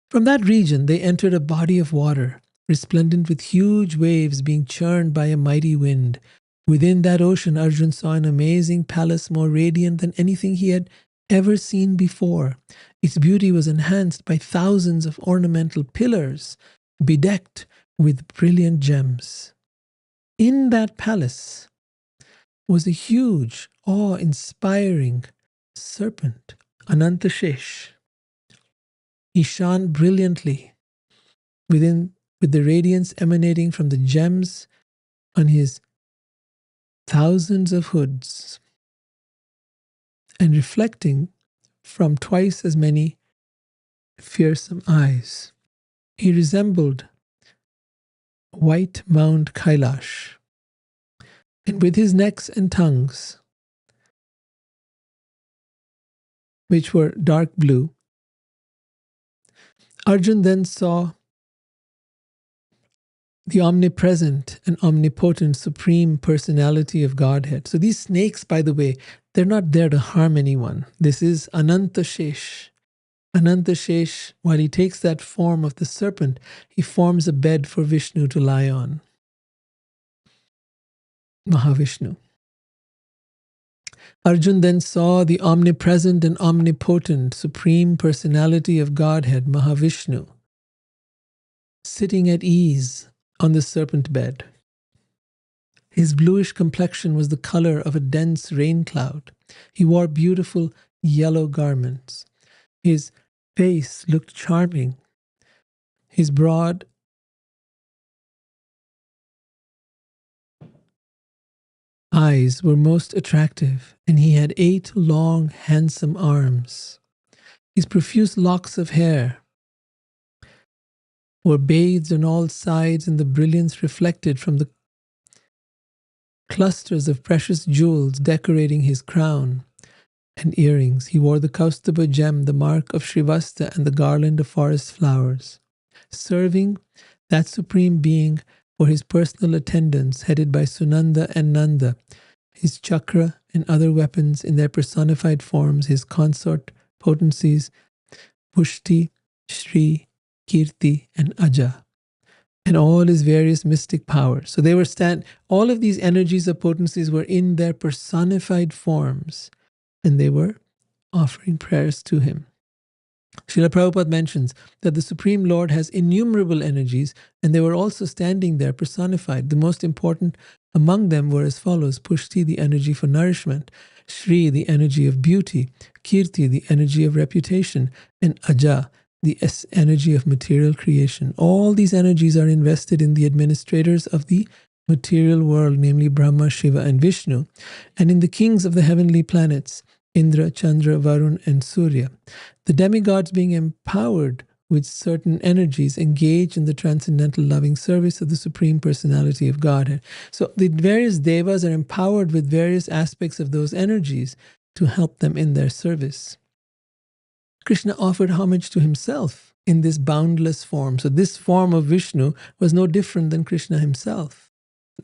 From that region, they entered a body of water, resplendent with huge waves being churned by a mighty wind. Within that ocean, Arjun saw an amazing palace more radiant than anything he had ever seen before. Its beauty was enhanced by thousands of ornamental pillars, bedecked with brilliant gems. In that palace was a huge, awe-inspiring serpent, Anantashesh. He shone brilliantly with the radiance emanating from the gems on his thousands of hoods and reflecting from twice as many fearsome eyes. He resembled white Mount Kailash, and with his necks and tongues, which were dark blue, Arjun then saw the omnipresent and omnipotent supreme personality of Godhead. So these snakes, by the way, they're not there to harm anyone. This is Anantashesh. Anantashesh, while he takes that form of the serpent, he forms a bed for Vishnu to lie on. Mahavishnu. Arjun then saw the omnipresent and omnipotent supreme personality of Godhead, Mahavishnu, sitting at ease on the serpent bed. His bluish complexion was the color of a dense rain cloud. He wore beautiful yellow garments. His face looked charming. His broad eyes were most attractive, and he had 8 long, handsome arms. His profuse locks of hair were bathed on all sides in the brilliance reflected from the clusters of precious jewels decorating his crown and earrings. He wore the Kaustubha gem, the mark of Shrivasta, and the garland of forest flowers. Serving that supreme being were his personal attendants, headed by Sunanda and Nanda, his chakra and other weapons in their personified forms, his consort potencies, Pushti, Shri, Kirti, and Aja, and all his various mystic powers. So they were all of these energies of potencies were in their personified forms, and they were offering prayers to him. Srila Prabhupada mentions that the Supreme Lord has innumerable energies, and they were also standing there personified. The most important among them were as follows: Pushti, the energy for nourishment; Shri, the energy of beauty; Kirti, the energy of reputation; and Aja, the energy of material creation. All these energies are invested in the administrators of the material world, namely Brahma, Shiva, and Vishnu, and in the kings of the heavenly planets, Indra, Chandra, Varun, and Surya. The demigods, being empowered with certain energies, engage in the transcendental loving service of the Supreme Personality of Godhead. So the various devas are empowered with various aspects of those energies to help them in their service. Krishna offered homage to himself in this boundless form. So this form of Vishnu was no different than Krishna himself.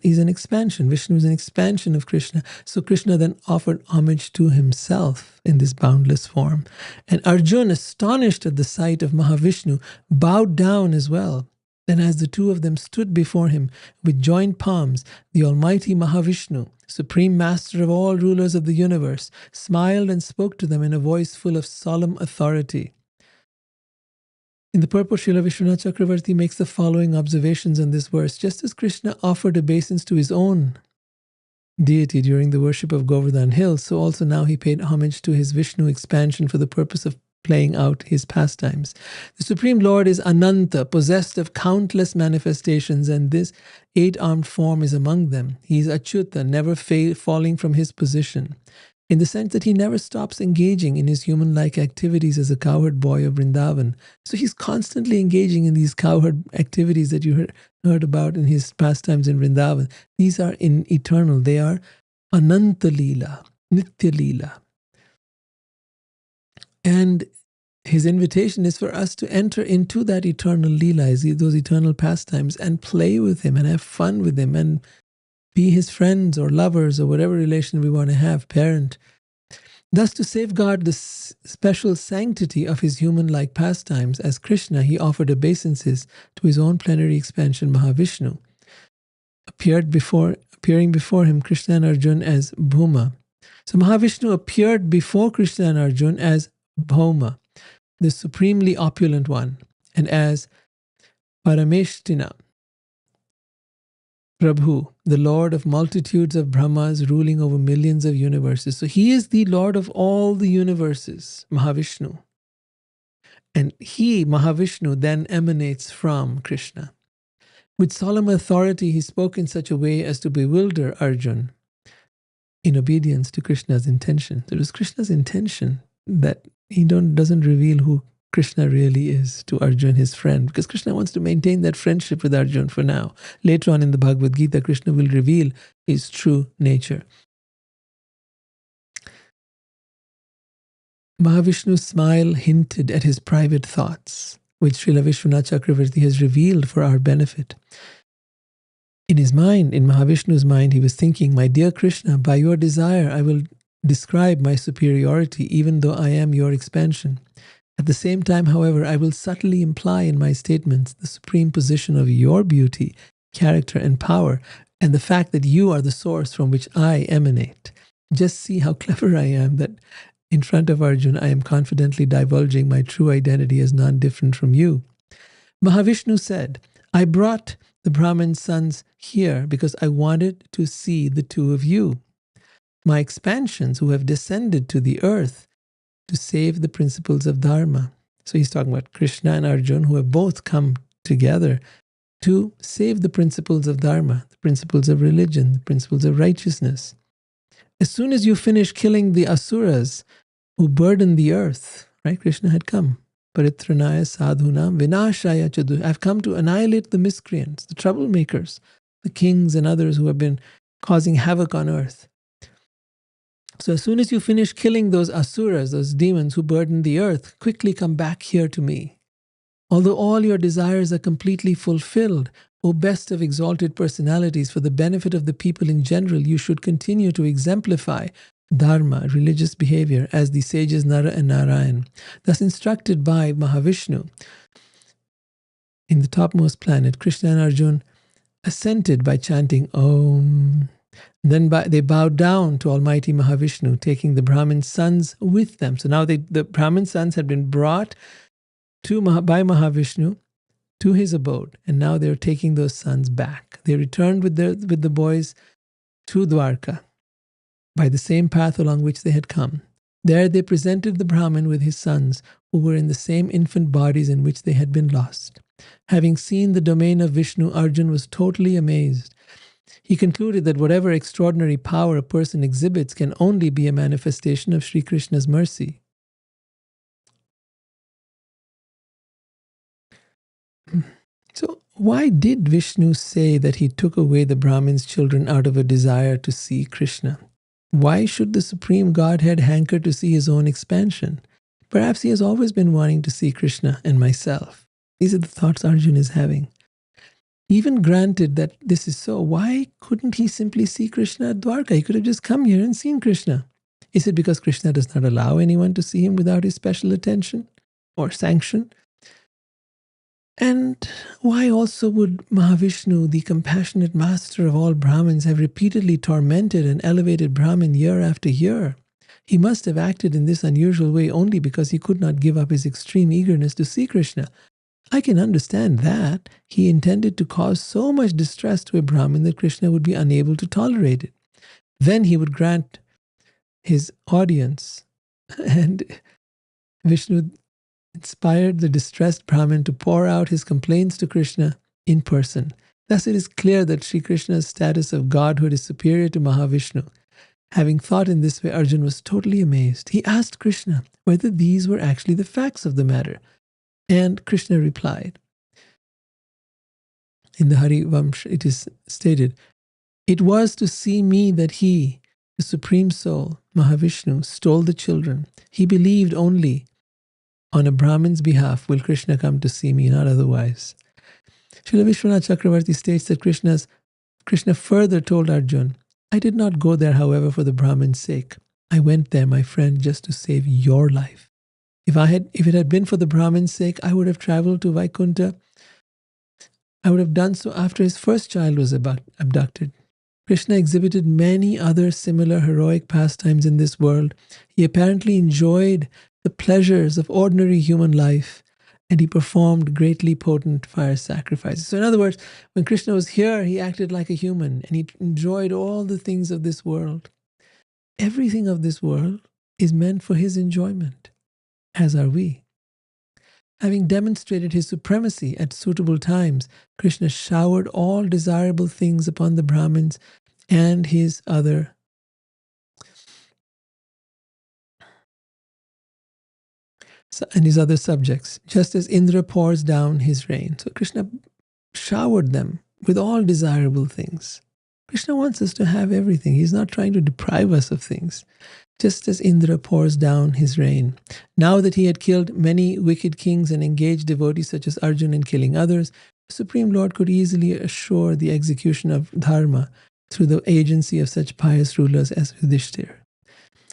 He's an expansion. Vishnu is an expansion of Krishna. So Krishna then offered homage to himself in this boundless form. And Arjuna, astonished at the sight of Mahavishnu, bowed down as well. Then as the two of them stood before him with joined palms, the almighty Mahavishnu, supreme master of all rulers of the universe, smiled and spoke to them in a voice full of solemn authority. In the purport, Srila Vishwanath Chakravarti makes the following observations on this verse. Just as Krishna offered obeisance to his own deity during the worship of Govardhan Hill, so also now he paid homage to his Vishnu expansion for the purpose of playing out his pastimes. The Supreme Lord is Ananta, possessed of countless manifestations, and this 8-armed form is among them. He is Achyuta, never falling from his position, in the sense that he never stops engaging in his human-like activities as a cowherd boy of Vrindavan. So he's constantly engaging in these cowherd activities that you heard about in his pastimes in Vrindavan. These are eternal. They are Ananta Leela, Nitya Leela. And his invitation is for us to enter into that eternal Leela, those eternal pastimes, and play with him and have fun with him and be his friends or lovers or whatever relation we want to have, parent. Thus, to safeguard the special sanctity of his human-like pastimes, as Krishna, he offered obeisances to his own plenary expansion, Mahavishnu. Appearing before him, Krishna and Arjuna as Bhuma. So Mahavishnu appeared before Krishna and Arjuna as Bhauma, the supremely opulent one, and as Parameshtina, Prabhu, the Lord of multitudes of Brahmas ruling over millions of universes. So he is the Lord of all the universes, Mahavishnu. And he, Mahavishnu, then emanates from Krishna. With solemn authority, he spoke in such a way as to bewilder Arjuna in obedience to Krishna's intention. It was Krishna's intention that he doesn't reveal who Krishna really is to Arjuna, his friend, because Krishna wants to maintain that friendship with Arjuna for now. Later on in the Bhagavad Gita, Krishna will reveal his true nature. Mahavishnu's smile hinted at his private thoughts, which Srila Vishwanath Chakravarti has revealed for our benefit. In his mind, in Mahavishnu's mind, he was thinking, "My dear Krishna, by your desire, I will describe my superiority, even though I am your expansion. At the same time, however, I will subtly imply in my statements the supreme position of your beauty, character, and power, and the fact that you are the source from which I emanate. Just see how clever I am that in front of Arjuna, I am confidently divulging my true identity as non-different from you." Mahavishnu said, "I brought the Brahmin sons here because I wanted to see the two of you, my expansions who have descended to the earth to save the principles of Dharma. So he's talking about Krishna and Arjun, who have both come together to save the principles of Dharma, the principles of religion, the principles of righteousness. As soon as you finish killing the asuras who burden the earth, right? Krishna had come. Paritranaya sadhunam vinashaya chadu. I've come to annihilate the miscreants, the troublemakers, the kings and others who have been causing havoc on earth. So as soon as you finish killing those asuras, those demons who burden the earth, quickly come back here to me. Although all your desires are completely fulfilled, O best of exalted personalities, for the benefit of the people in general, you should continue to exemplify dharma, religious behavior, as the sages Nara and Narayan. Thus instructed by Mahavishnu, in the topmost planet, Krishna and Arjun assented by chanting Om. Then they bowed down to Almighty Mahavishnu, taking the Brahmin sons with them. So now the Brahmin sons had been brought by Mahavishnu to his abode, and now they're taking those sons back. They returned with the boys to Dwarka by the same path along which they had come. There they presented the Brahmin with his sons, who were in the same infant bodies in which they had been lost. Having seen the domain of Vishnu, Arjun was totally amazed. He concluded that whatever extraordinary power a person exhibits can only be a manifestation of Sri Krishna's mercy. So why did Vishnu say that he took away the Brahmin's children out of a desire to see Krishna? Why should the Supreme Godhead hanker to see his own expansion? Perhaps he has always been wanting to see Krishna and myself. These are the thoughts Arjun is having. Even granted that this is so, why couldn't he simply see Krishna at Dwarka? He could have just come here and seen Krishna. Is it because Krishna does not allow anyone to see him without his special attention or sanction? And why also would Mahavishnu, the compassionate master of all Brahmins, have repeatedly tormented and elevated Brahmin year after year? He must have acted in this unusual way only because he could not give up his extreme eagerness to see Krishna. I can understand that. He intended to cause so much distress to a Brahmin that Krishna would be unable to tolerate it. Then he would grant his audience, and Vishnu inspired the distressed Brahmin to pour out his complaints to Krishna in person. Thus it is clear that Sri Krishna's status of godhood is superior to Mahavishnu. Having thought in this way, Arjun was totally amazed. He asked Krishna whether these were actually the facts of the matter. And Krishna replied. In the Hari Vamsh, it is stated, "It was to see me that he, the Supreme Soul, Mahavishnu, stole the children. He believed only on a Brahmin's behalf will Krishna come to see me, not otherwise." Srila Vishwanath Chakravarti states that Krishna further told Arjun, "I did not go there, however, for the Brahmin's sake. I went there, my friend, just to save your life. If it had been for the Brahmin's sake, I would have traveled to Vaikunta. I would have done so after his first child was abducted." Krishna exhibited many other similar heroic pastimes in this world. He apparently enjoyed the pleasures of ordinary human life, and he performed greatly potent fire sacrifices. So in other words, when Krishna was here, he acted like a human, and he enjoyed all the things of this world. Everything of this world is meant for his enjoyment, as are we. Having demonstrated his supremacy at suitable times, Krishna showered all desirable things upon the Brahmins and his other subjects, just as Indra pours down his rain. So Krishna showered them with all desirable things. Krishna wants us to have everything. He's not trying to deprive us of things, just as Indra pours down his rain. Now that he had killed many wicked kings and engaged devotees such as Arjun in killing others, the Supreme Lord could easily assure the execution of dharma through the agency of such pious rulers as Yudhishthira.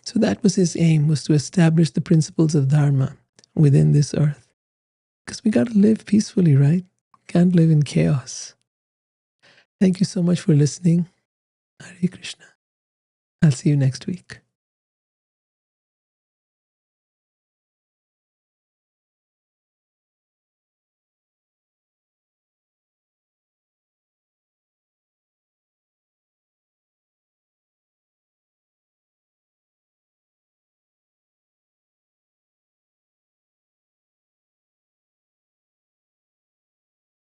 So that was his aim, was to establish the principles of dharma within this earth. Because we got to live peacefully, right? Can't live in chaos. Thank you so much for listening. Hare Krishna. I'll see you next week.